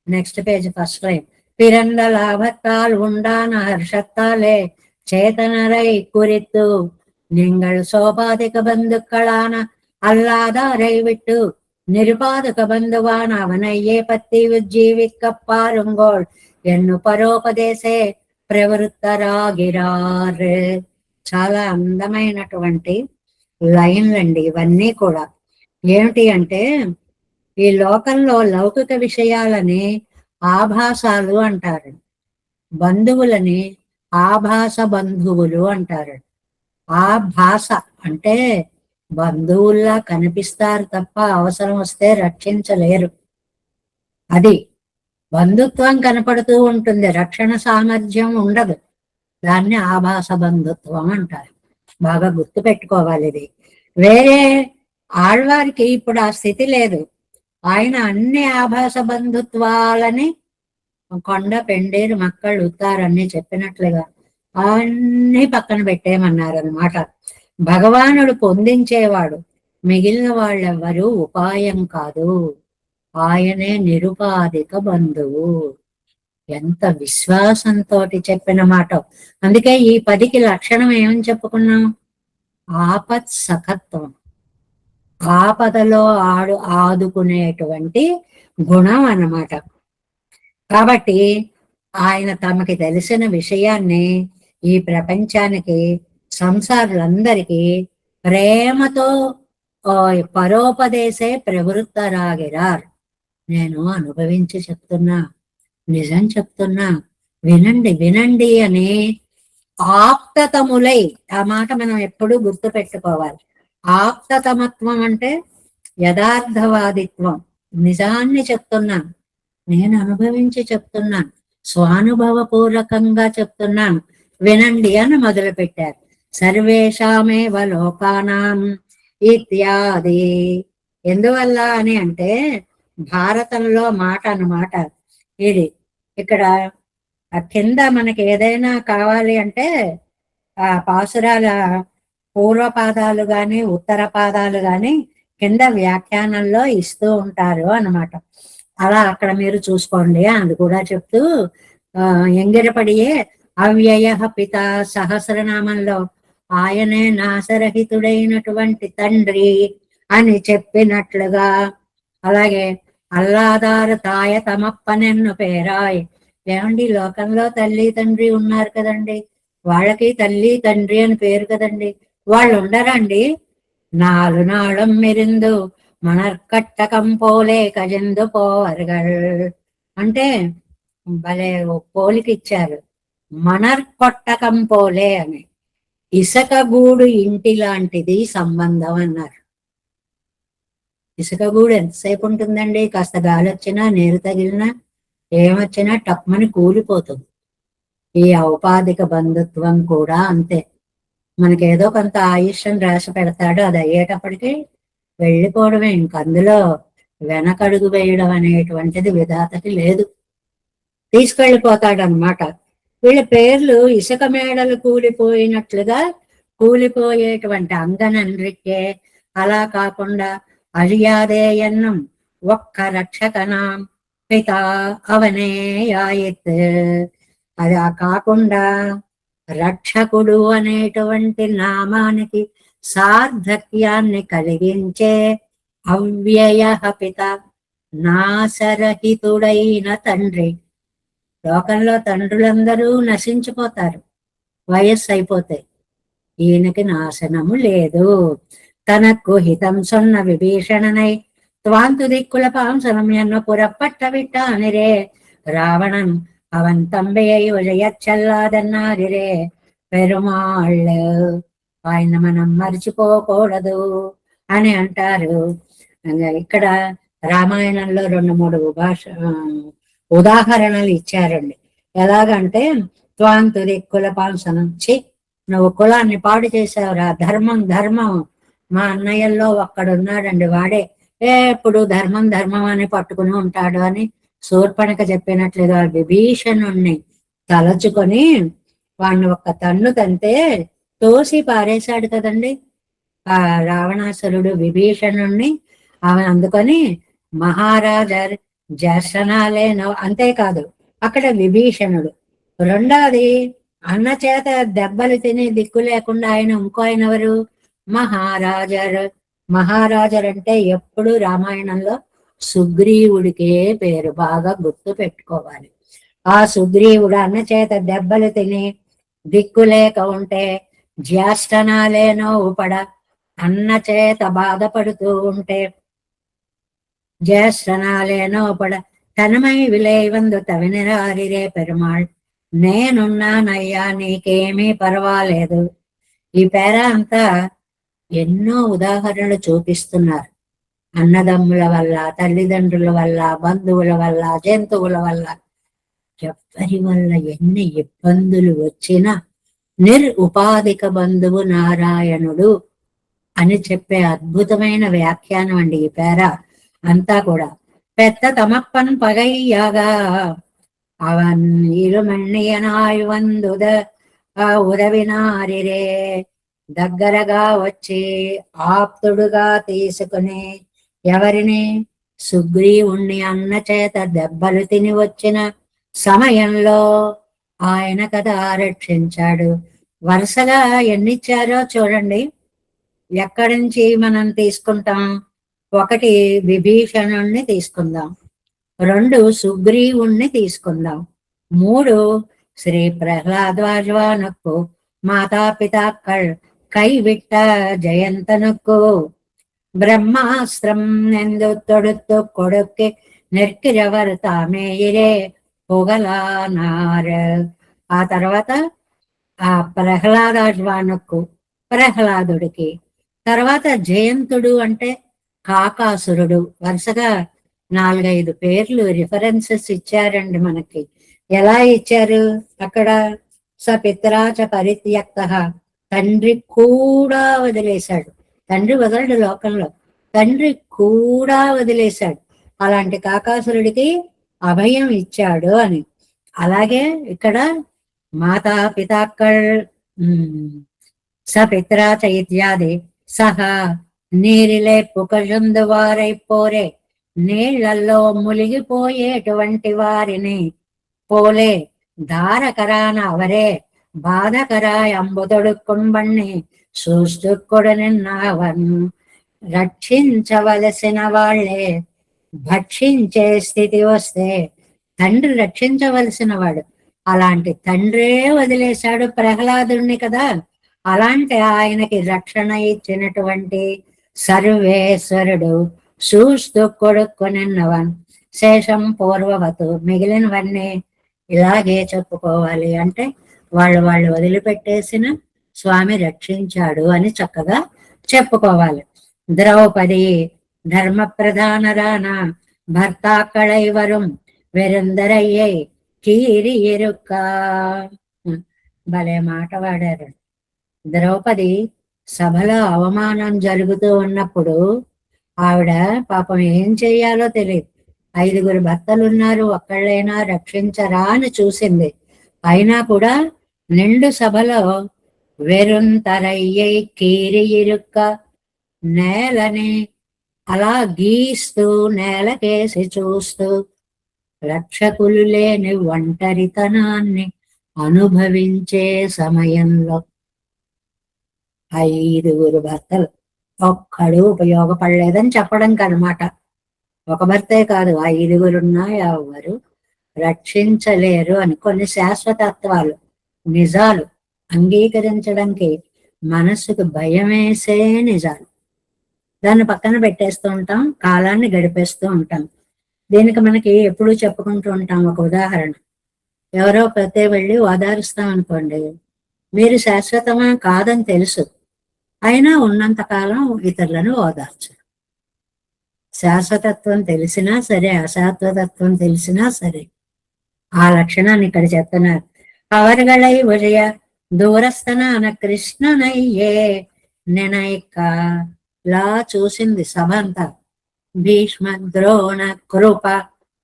Next page first line. பிறந்த லாபத்தால் உண்டான ஹர்ஷத்தாலே சேதனரை குறித்து நீங்கள் சோபாதிக பந்துக்களான அல்லாதாரை விட்டு நிருபாதிக பந்துவான அவனையே பத்தி உజ్జీవిக்க பாருங்கோள் ఎన్ను పరోపదేశే ప్రవృత్తరాగిరారు. చాలా అందమైనటువంటి లైన్లండి ఇవన్నీ కూడా. ఏమిటి అంటే ఈ లోకంలో లౌకిక విషయాలని ఆభాసాలు అంటారు, బంధువులని ఆభాస బంధువులు అంటారు. ఆ భాష అంటే బంధువుల్లా కనిపిస్తారు తప్ప అవసరం వస్తే రక్షించలేరు. అది బంధుత్వం కనపడుతూ ఉంటుంది, రక్షణ సామర్థ్యం ఉండదు. దాన్ని ఆభాస బంధుత్వం అంటారు. బాగా గుర్తు పెట్టుకోవాలి ఇది. వేరే ఆళ్వారికి ఇప్పుడు ఆ స్థితి లేదు. ఆయన అన్ని ఆభాస బంధుత్వాలని కొండ పెండేరు మక్కళ్ళు ఉత్తారన్ని చెప్పినట్లుగా అన్ని పక్కన పెట్టేయమన్నారు అనమాట. భగవానుడు పొందించేవాడు, మిగిలిన వాళ్ళెవ్వరూ ఉపాయం కాదు, ఆయనే నిరుపాధిక బంధువు. ఎంత విశ్వాసంతో చెప్పిన మాట. అందుకే ఈ 10కి లక్షణం ఏమని చెప్పుకున్నాం? ఆపత్ సఖత్వం, ఆపదలో ఆదుకునేటువంటి గుణం అన్నమాట. కాబట్టి ఆయన తమకి తెలిసిన విషయాన్ని ఈ ప్రపంచానికి, సంసారులందరికీ ప్రేమతో పరోపదేశే ప్రవృత్తరాగిరార్. నేను అనుభవించి చెప్తున్నా, నిజం చెప్తున్నా, వినండి వినండి అని ఆప్తతములై. ఆ మాట మనం ఎప్పుడూ గుర్తు పెట్టుకోవాలి. ఆప్తతమత్వం అంటే యథార్థవాదిత్వం. నిజాన్ని చెప్తున్నాను, నేను అనుభవించి చెప్తున్నాను, స్వానుభవపూర్వకంగా చెప్తున్నాను, వినండి అని మొదలు పెట్టారు. సర్వేషామేవ లోకానాం ఇత్యాది. ఎందువల్ల అని అంటే భారతంలో మాట అన్నమాట ఇది. ఇక్కడ కింద మనకి ఏదైనా కావాలి అంటే ఆ పాసురాల పూర్వపాదాలు గాని ఉత్తర పాదాలు గాని కింద వ్యాఖ్యానంలో ఇస్తూ ఉంటారు అన్నమాట. అలా అక్కడ మీరు చూసుకోండి. అది కూడా చెప్తూ ఎంగిరపడియే అవ్యయ పిత సహస్రనామంలో ఆయనే నాశరహితుడైనటువంటి తండ్రి అని చెప్పినట్లుగా, అలాగే అల్లాదారు తాయ తమప్పనెన్ను పేరాయ్. ఏమండి, లోకంలో తల్లి తండ్రి ఉన్నారు కదండి, వాళ్ళకి తల్లి తండ్రి అని పేరు కదండి, వాళ్ళు ఉండరండి. నాలు నాళం మెరిందు మనర్కట్టకం పోలే కజందు పోవర్గల్ అంటే భలే పోలికిచ్చారు. మనర్కొట్టకం పోలే అని, ఇసక గూడు ఇంటి లాంటిది సంబంధం అన్నారు. ఇసుక గూడు ఎంతసేపు ఉంటుందండి? కాస్త గాలి వచ్చినా, నీరు తగిలినా, ఏమొచ్చినా టప్మని కూలిపోతుంది. ఈ ఔపాధిక బంధుత్వం కూడా అంతే. మనకేదో కొంత ఆయుష్యం రాసి పెడతాడు, అది అయ్యేటప్పటికి వెళ్ళిపోవడమే. ఇంక అందులో వెనకడుగు వేయడం అనేటువంటిది విధాతకి లేదు, తీసుకెళ్ళిపోతాడనమాట. వీళ్ళ పేర్లు ఇసుక మేడలు కూలిపోయినట్లుగా కూలిపోయేటువంటి అంగనన్రికే. అలా కాకుండా అழிయాదే ఎన్నం ఒక్క రక్షకనాం పిత అవనే యాయత్. అది కాకుండా రక్షకుడు అనేటువంటి నామానికి సార్థక్యాన్ని కలిగించే అవ్యయ పిత, నాశరహితుడైన తండ్రి. లోకంలో తండ్రులందరూ నశించిపోతారు, వయస్సు అయిపోతాయి. ఈయనకి నాశనము లేదు. తనకు హితం సొన్న విభీషణనై త్వాంతు దిక్కుల పాంసనం ఎన్న పురప్పట్ట విట్టానిరే రావణన్ అవన్ తంబియై ఉజయచ్చల్లాదన్నారిరే పెరుమాళ్ళు. ఆయన మనం మర్చిపోకూడదు అని అంటారు. ఇక్కడ రామాయణంలో 2-3 ఉదాహరణలు ఇచ్చారండి. ఎలాగంటే త్వాంతు దిక్కుల పాంసనం, చి నువ్వు కులాన్ని పాడు చేసావురా, ధర్మం ధర్మం. మా అన్నయ్యల్లో ఒక్కడున్నాడండి, వాడే ఎప్పుడు ధర్మం ధర్మం అని పట్టుకుని ఉంటాడు అని శూర్పణఖ చెప్పినట్లుగా విభీషణుణ్ణి తలచుకొని వాడిని ఒక్క తన్ను తంతే తోసి పారేశాడు కదండి ఆ రావణాసురుడు విభీషణుణ్ణి. ఆమె అందుకొని మహారాజర్ జర్శనాలేనో. అంతేకాదు అక్కడ విభీషణుడు. రెండవది అన్న చేత దెబ్బలు తిని దిక్కు లేకుండా ఆయన ఇంకో ఆయన ఎవరు? మహారాజర్. మహారాజర్ అంటే ఎప్పుడు రామాయణంలో సుగ్రీవుడికే పేరు, బాగా గుర్తు పెట్టుకోవాలి. ఆ సుగ్రీవుడు అన్న చేత దెబ్బలు తిని దిక్కు లేక ఉంటే జ్యేష్ఠనాలేనో ఉపడ, అన్న చేత బాధపడుతూ ఉంటే జ్యేష్ఠనాలేనో ఉపడ తనమై విలేవందు తవినిరారిరే పెరుమాళ్, నేనున్నానయ్యా నీకేమీ పర్వాలేదు. ఈ పేర అంతా ఎన్నో ఉదాహరణలు చూపిస్తున్నారు. అన్నదమ్ముల వల్ల, తల్లిదండ్రుల వల్ల, బంధువుల వల్ల, జంతువుల వల్ల, ఎవరి వల్ల ఎన్ని ఇబ్బందులు వచ్చినా ఉపాధిక బంధువు నారాయణుడు అని చెప్పే అద్భుతమైన వ్యాఖ్యానం అండి ఈ పేర అంతా కూడా. పెద్ద తమప్పన్ పగయ్యాగా అవన్ ఇరుమణ్యనాయ్ వందుద ఉదవినారిరే, దగ్గరగా వచ్చి ఆప్తుడుగా తీసుకుని ఎవరిని? సుగ్రీవుణ్ణి అన్న చేత దెబ్బలు తిని వచ్చిన సమయంలో ఆయన కదా రక్షించాడు. వరుసగా ఎన్నిచ్చారో చూడండి. ఎక్కడి నుంచి మనం తీసుకుంటాం? 1 విభీషణుణ్ణి తీసుకుందాం, 2 సుగ్రీవుణ్ణి తీసుకుందాం, 3 శ్రీ ప్రహ్లాద్వాజ్వానకు మాతాపితాక్கள் కైవిట్ట జయంతనుకు బ్రహ్మాస్త్రం ఎందు తొడుత్తు కొడుక్కి నెర్కిరవరు తామేయిరే పొగలానార్. ఆ తర్వాత ఆ ప్రహ్లాదాజ్వానకు, ప్రహ్లాదుడికి. తర్వాత జయంతుడు అంటే కాకాసురుడు. వరుసగా 4-5 పేర్లు రిఫరెన్సెస్ ఇచ్చారండి మనకి. ఎలా ఇచ్చారు అక్కడ? సపిత్రాచ పరిత్యక్త, తండ్రి కూడా వదిలేశాడు. తండ్రి వదలడు లోకంలో, తండ్రి కూడా వదిలేశాడు. అలాంటి కాకాసురుడికి అభయం ఇచ్చాడు అని. అలాగే ఇక్కడ మాతా పితాక్கள் సపిత్రాచ ఇత్యాది సహా నీరిలే పుకజుందు వారైపోరే, నీళ్లలో మునిగిపోయేటువంటి వారిని పోలే ధారకరాన అవరే బాధకరాయ అంబుదొడుక్కుబణ్ణి చూస్తుకొడు నిన్నవన్ రక్షించవలసిన వాళ్లే భక్షించే స్థితి వస్తే తండ్రి రక్షించవలసిన వాడు. అలాంటి తండ్రే వదిలేశాడు ప్రహ్లాదుణ్ణి కదా. అలాంటి ఆయనకి రక్షణ ఇచ్చినటువంటి సర్వేశ్వరుడు చూస్తూ కొడుక్కునిన్నవన్ శేషం పూర్వవతు. మిగిలినవన్నీ ఇలాగే చెప్పుకోవాలి. అంటే వాళ్ళు వదిలిపెట్టేసిన స్వామి రక్షించాడు అని చక్కగా చెప్పుకోవాలి. ద్రౌపది ధర్మ ప్రధానరాన భర్తాక్களை వரும் వెరందరయ్యై కీరి ఎరుక్క. భలే మాట వాడారు. ద్రౌపది సభలో అవమానం జరుగుతూ ఉన్నప్పుడు ఆవిడ పాపం ఏం చెయ్యాలో తెలియదు. 5 భర్తలున్నారు, ఒక్కళ్ళైనా రక్షించరా అని చూసింది. అయినా కూడా నిండు సభలో వెరుంతరయ్యై కీరి ఇరుక్క, నేలని అలా గీస్తూ నేలకేసి చూస్తూ రక్షకులు లేని ఒంటరితనాన్ని అనుభవించే సమయంలో 5 భర్తలు ఒక్కడు ఉపయోగపడలేదని చెప్పడం కనమాట. ఒక భర్తే కాదు, 5 ఎవరు రక్షించలేరు అని. కొన్ని శాశ్వతత్వాలు, నిజాలు అంగీకరించడానికి మనసుకు భయం వేసే నిజాలు, దాన్ని పక్కన పెట్టేస్తూ ఉంటాం, కాలాన్ని గడిపేస్తూ ఉంటాం. దీనికి మనకి ఎప్పుడూ చెప్పుకుంటూ ఉంటాం. ఒక ఉదాహరణ, ఎవరో ప్రతి వెళ్ళి ఓదారుస్తాం అనుకోండి, మీరు శాశ్వతమా కాదని తెలుసు, అయినా ఉన్నంతకాలం ఇతరులను ఓదార్చు. శాశ్వతత్వం తెలిసినా సరే, అశాశ్వతత్వం తెలిసినా సరే, ఆ లక్షణాన్ని ఇక్కడ చెప్తున్నారు. అవరుగళై ఉజయ దూరస్థనాన కృష్ణనయ్యే నెనైక్క. లా చూసింది సభ అంతా. భీష్మ, ద్రోణ, కృప,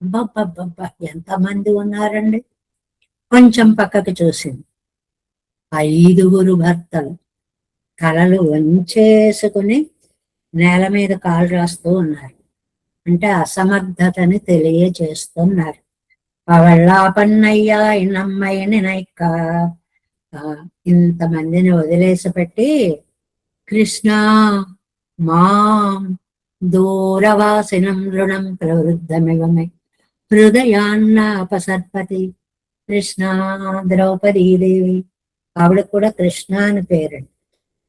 బబ్బబ్బబ్బ ఎంతమంది ఉన్నారండి. కొంచెం పక్కకి చూసింది. 5 భర్తలు తలలు వంచేసుకుని నేల మీద కాలు రాస్తూ ఉన్నారు. అంటే అసమర్థతని తెలియజేస్తున్నారు. అవళ్ళాపన్నయ్యా ఇన్నమ్మాయిని నైక్క. ఇంతమందిని వదిలేసి పెట్టి కృష్ణ మాం దూరవాసినం రుణం ప్రవృద్ధమివమే హృదయాన్న అపసర్పతి. కృష్ణ, ద్రౌపదీదేవి, ఆవిడ కూడా కృష్ణ అని పేరండి.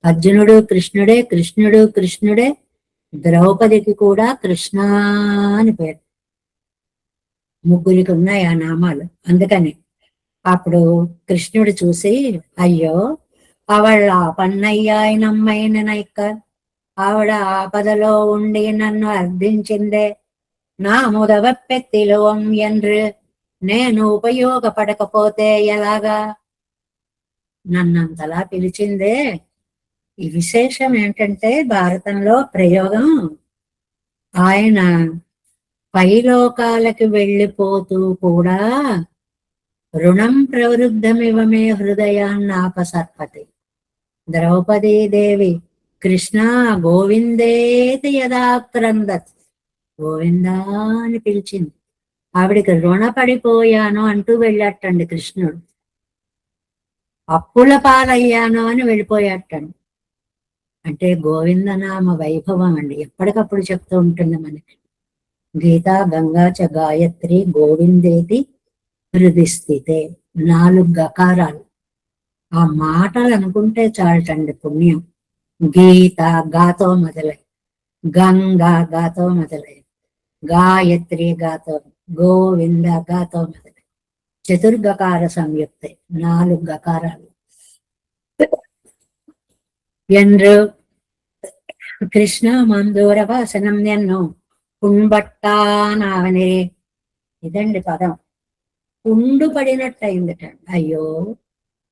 అర్జునుడు కృష్ణుడే, కృష్ణుడు కృష్ణుడే, ద్రౌపదికి కూడా కృష్ణ అని పేరు. 3 ఉన్నాయి ఆ నామాలు. అందుకని అప్పుడు కృష్ణుడు చూసి, అయ్యో ఆవిడ పన్నయ్యాయనమ్మైన నైక్క, ఆవిడ ఆపదలో ఉండి నన్ను అర్థించిందే, నా ముదవప్పెత్తిలోం என்று నేను ఉపయోగపడకపోతే ఎలాగా, నన్నంతలా పిలిచిందే. ఈ విశేషం ఏంటంటే భారతంలో ప్రయోగం, ఆయన పైలోకాలకి వెళ్ళిపోతూ కూడా రుణం ప్రవృద్ధమివమే హృదయాన్నాపసర్పతి. ద్రౌపదీదేవి కృష్ణ గోవిందేతి యదాక్రందత్, గోవిందా అని పిలిచింది. ఆవిడికి రుణపడిపోయాను అంటూ వెళ్ళాటండి కృష్ణుడు. అప్పుల పాలయ్యాను అని వెళ్ళిపోయాటండి. అంటే గోవిందనామ వైభవం అండి, ఎప్పటికప్పుడు చెప్తూ ఉంటుంది మనకి. గీత గంగా చ గాయత్రి గోవిందేతి హృది స్థితే. 4 గకారాలు. ఆ మాటలు అనుకుంటే చాలటండి పుణ్యం. గీత గాతో మొదలై, గంగా గాతో మొదలై, గాయత్రి గాతో, గోవింద గాతో మొదలై, చతుర్గకార సంయుక్తే 4 గకారాలు. என்று కృష్ణ మందూర వాసనం ఎన్నో పుంబట్టానావనే. ఇదండి పదం. పుండు పడినట్టయిందట. అయ్యో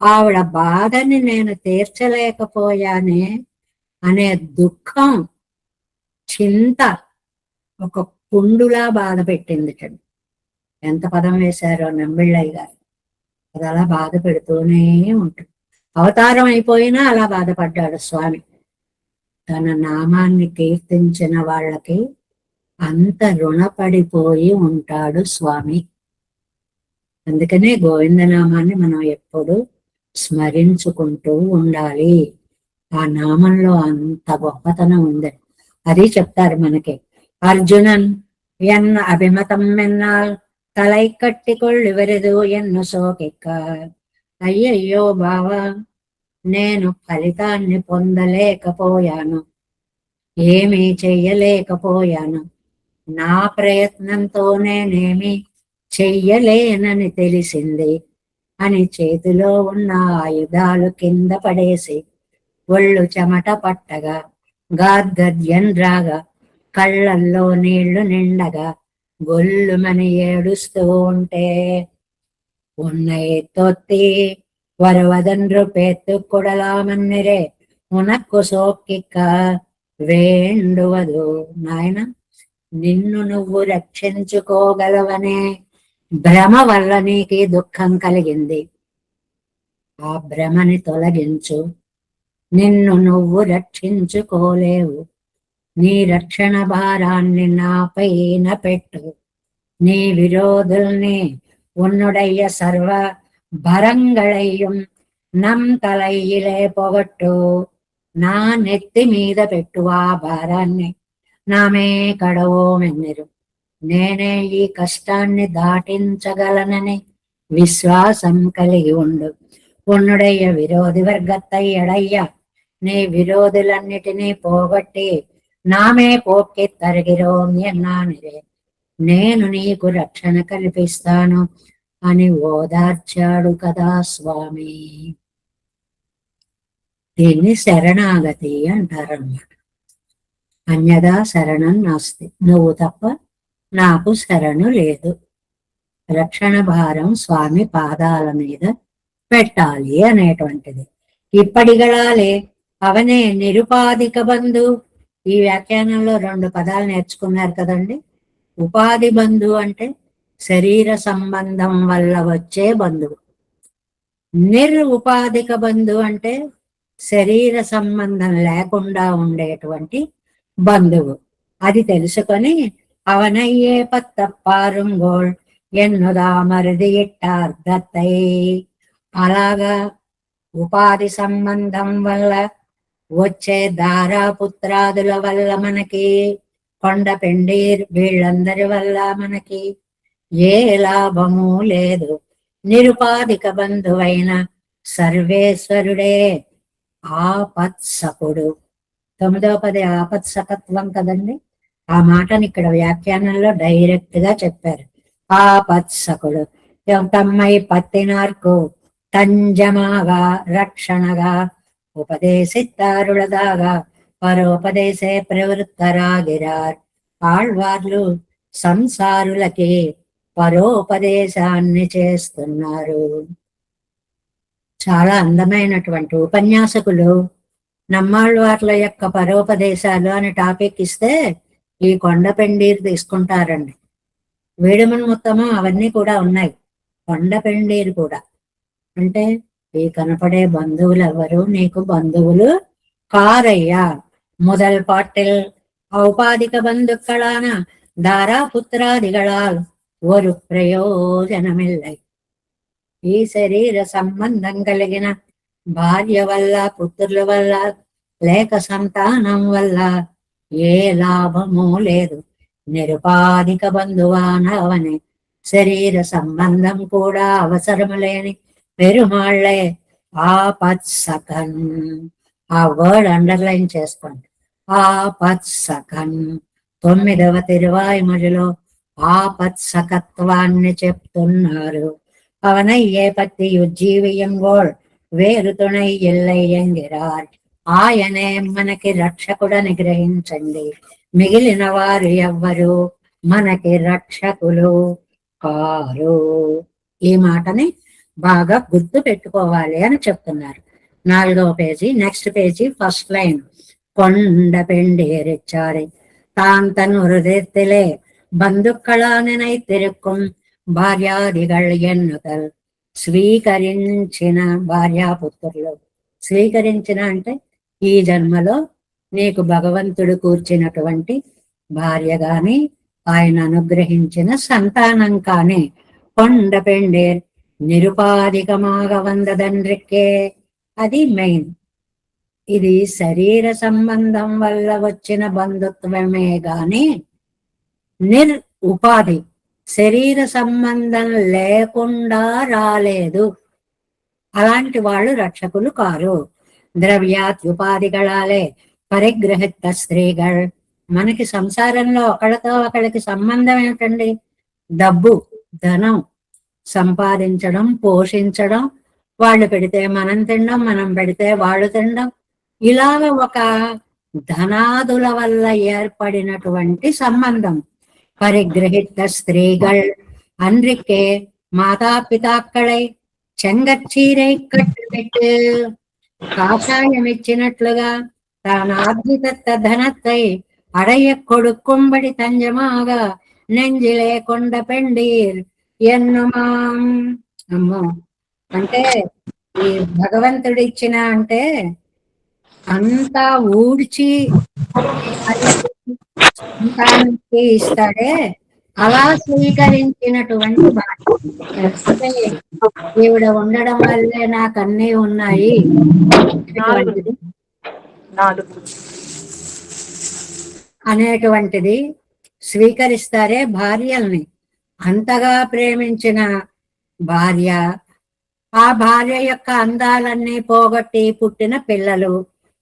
ఆవిడ బాధని నేను తీర్చలేకపోయానే అనే దుఃఖం, చింత ఒక పుండులా బాధ పెట్టిందిట. ఎంత పదం వేశారో నంబిళ్ళయ్య గారు. అది అలా బాధ పెడుతూనే ఉంటుంది. అవతారం అయిపోయినా అలా బాధపడ్డాడు స్వామి. తన నామాన్ని కీర్తించిన వాళ్ళకి అంత రుణపడిపోయి ఉంటాడు స్వామి. అందుకనే గోవిందనామాన్ని మనం ఎప్పుడు స్మరించుకుంటూ ఉండాలి. ఆ నామంలో అంత గొప్పతనం ఉంది. అది చెప్తారు మనకి. అర్జునన్ ఎన్న అభిమతం ఎన్నాల్ తలై కట్టికొళ్ళివరెదు ఎన్ను సోకెక్క. అయ్యయ్యో బావా, నేను ఫలితాన్ని పొందలేకపోయాను, ఏమీ చెయ్యలేకపోయాను, నా ప్రయత్నంతో నేనేమి చెయ్యలేనని తెలిసింది అని చేతిలో ఉన్న ఆయుధాలు కింద పడేసి ఒళ్ళు చెమట పట్టగా గాద్గద్యం రాగా కళ్ళల్లో నీళ్లు నిండగా గొల్లుమని ఏడుస్తూ ఉంటే உன்னை தொத்தி வருவதென்று பேத்து கொடலாமன்னிரே உனக்கு సోకిక వేండువదు. నాయన, నిన్ను నువ్వు రక్షించుకోగలవనే భ్రమ వల్ల నీకు దుఃఖం కలిగింది. ఆ భ్రమని తొలగించు. నిన్ను నువ్వు రక్షించుకోలేవు. నీ రక్షణ భారాన్ని నాపైన పెట్టు. నీ విరోధుల్ని உன்னுடைய சர்வ பரங்களையும் நம் தலையிலே పొగట్టు. నా నెత్తి మీద పెట్టు ఆ భారాన్ని. నామే కడవోమెన్నిరు. నేనే ఈ కష్టాన్ని దాటించగలనని విశ్వాసం కలిగి ఉండు. உன்னுடைய విరోధి వర్గత్తై ఎడయ్య. నీ విరోధులన్నిటినీ పోగొట్టి నామే పోక్కి తరిగిరోం ఎన్నానిరే. నేను నీకు రక్షణ కల్పిస్తాను అని ఓదార్చాడు కదా స్వామి. దీన్ని శరణాగతి అంటారన్నమాట. అన్యదా శరణం నాస్తి. నువ్వు తప్ప నాకు శరణు లేదు. రక్షణ భారం స్వామి పాదాల మీద పెట్టాలి అనేటువంటిది. ఇప్పటిగళాలే అవనే నిరుపాధిక బంధు. ఈ వ్యాఖ్యానంలో 2 పదాలు నేర్చుకున్నారు కదండి. ఉపాధి బంధు అంటే శరీర సంబంధం వల్ల వచ్చే బంధువు. ఉపాధిక బంధు అంటే శరీర సంబంధం లేకుండా ఉండేటువంటి బంధువు. అది తెలుసుకొని అవనయ్యే పత్తప్పారుంగోళ్ ఎన్నుదామరిది ఇట్టార్థై. అలాగా ఉపాధి సంబంధం వల్ల వచ్చే దారాపుత్రాదుల వల్ల మనకి, కొండ పెండీర్ వీళ్ళందరి వల్ల మనకి ఏ లాభము లేదు. నిరుపాధిక బంధువైన సర్వేశ్వరుడే ఆపత్సకుడు. 9వ పది ఆపత్సకత్వం కదండి. ఆ మాటని ఇక్కడ వ్యాఖ్యానంలో డైరెక్ట్ గా చెప్పారు. ఆపత్సకుడు తమ్మై పత్తినార్కు తంజమాగా రక్షణగా ఉపదేశిత్తారుళదాగా పరోపదేశే ప్రవృత్తరాగిరార్. ఆళ్వార్లు సంసారులకి పరోపదేశాన్ని చేస్తున్నారు. చాలా అందమైనటువంటి ఉపన్యాసకులు నమ్మాళ్వార్ల యొక్క పరోపదేశాలు అని టాపిక్ ఇస్తే ఈ కొండ పెండీరు తీసుకుంటారండి. వేడుమన్ మొత్తము అవన్నీ కూడా ఉన్నాయి. కొండ పెండీరు కూడా అంటే ఈ కనపడే బంధువులు ఎవరు నీకు బంధువులు కారయ్యా. முதல் பாட்டில் ஔபாதிக பந்துக்களான தாராபுத்திராதிகளால் ஒரு ప్రయోజనమిల్లై. ఈ శరీర సంబంధం కలిగిన భార్య వల్ల, పుత్రుల వల్ల, లేక సంతానం వల్ల ఏ లాభము లేదు. నిరుపాధిక బంధువానవని శరీర సంబంధం కూడా అవసరము లేని పెరుమాళ్లే ఆపత్సకన్. ఆ వర్డ్ అండర్లైన్ చేసుకోండి. ఆపత్సకన్ 9వ తిరువాయిమొழிలో ఆపత్సకత్వాన్ని చెప్తున్నారు. అవనయ్యే పత్తి ఉజ్జీవియంగోళ్ వేరు తుణై ఎల్లై ఎంగిరార్. ఆయనే మనకి రక్షకుడని గ్రహించండి. మిగిలిన వారు ఎవ్వరు మనకి రక్షకులు కారు. ఈ మాటని బాగా గుర్తు పెట్టుకోవాలి అని చెప్తున్నారు. 4వ page, next page, first line. కొండ పెండేరిచ్చారి తాన్ తన్ హృదయத்திலே బంధుక్కళానై తిరుక్కుం భార్యాదిగళ్ ఎన్నుకల్. స్వీకరించిన భార్యాపుత్రులు. స్వీకరించిన అంటే ఈ జన్మలో నీకు భగవంతుడు కూర్చినటువంటి భార్య గాని, ఆయన అనుగ్రహించిన సంతానం కానీ కొండ పెండేర్ నిరుపాధికమాగ వందదండ్రికే. అది మెయిన్. ఇది శరీర సంబంధం వల్ల వచ్చిన బంధుత్వమే గాని ఉపాధి శరీర సంబంధం లేకుండా రాలేదు. అలాంటి వాళ్ళు రక్షకులు కారు. ద్రవ్యాత్ ఉపాధిగళాలే పరిగ్రహిత స్త్రీగళ్. మనకి సంసారంలో ఒకళ్ళతో ఒకళ్ళకి సంబంధం ఏంటండి? డబ్బు, ధనం సంపాదించడం, పోషించడం, వాళ్ళు పెడితే మనం తినడం, మనం పెడితే వాళ్ళు తినడం. ఇలాగ ఒక ధనాదుల వల్ల ఏర్పడినటువంటి సంబంధం. పరిగ్రహిత స్త్రీகள் அன்றைக்கே மாதா பிதாக்களை చెంగచ్చీరై కట్టుబెట్టు కాషాయం ఇచ్చినట్లుగా తానార్జిత ధనத்தை అడయ కొడుకుంబడి తంజమాగా నెంజిలే కొండ పెండీర్ ఎన్నుమాం. అమ్మో, అంటే ఈ భగవంతుడు ఇచ్చిన అంటే అంతా ఊడ్చి అది సంతానానికి ఇస్తాడే, అలా స్వీకరించినటువంటి భార్య. అంటే ఈవిడ ఉండడం వల్లే నాకు అన్నీ ఉన్నాయి అనేటువంటిది అనేటువంటిది స్వీకరిస్తారే భార్యల్ని. అంతగా ప్రేమించిన భార్య, ఆ భార్య యొక్క అందాలన్నీ పోగొట్టి పుట్టిన పిల్లలు,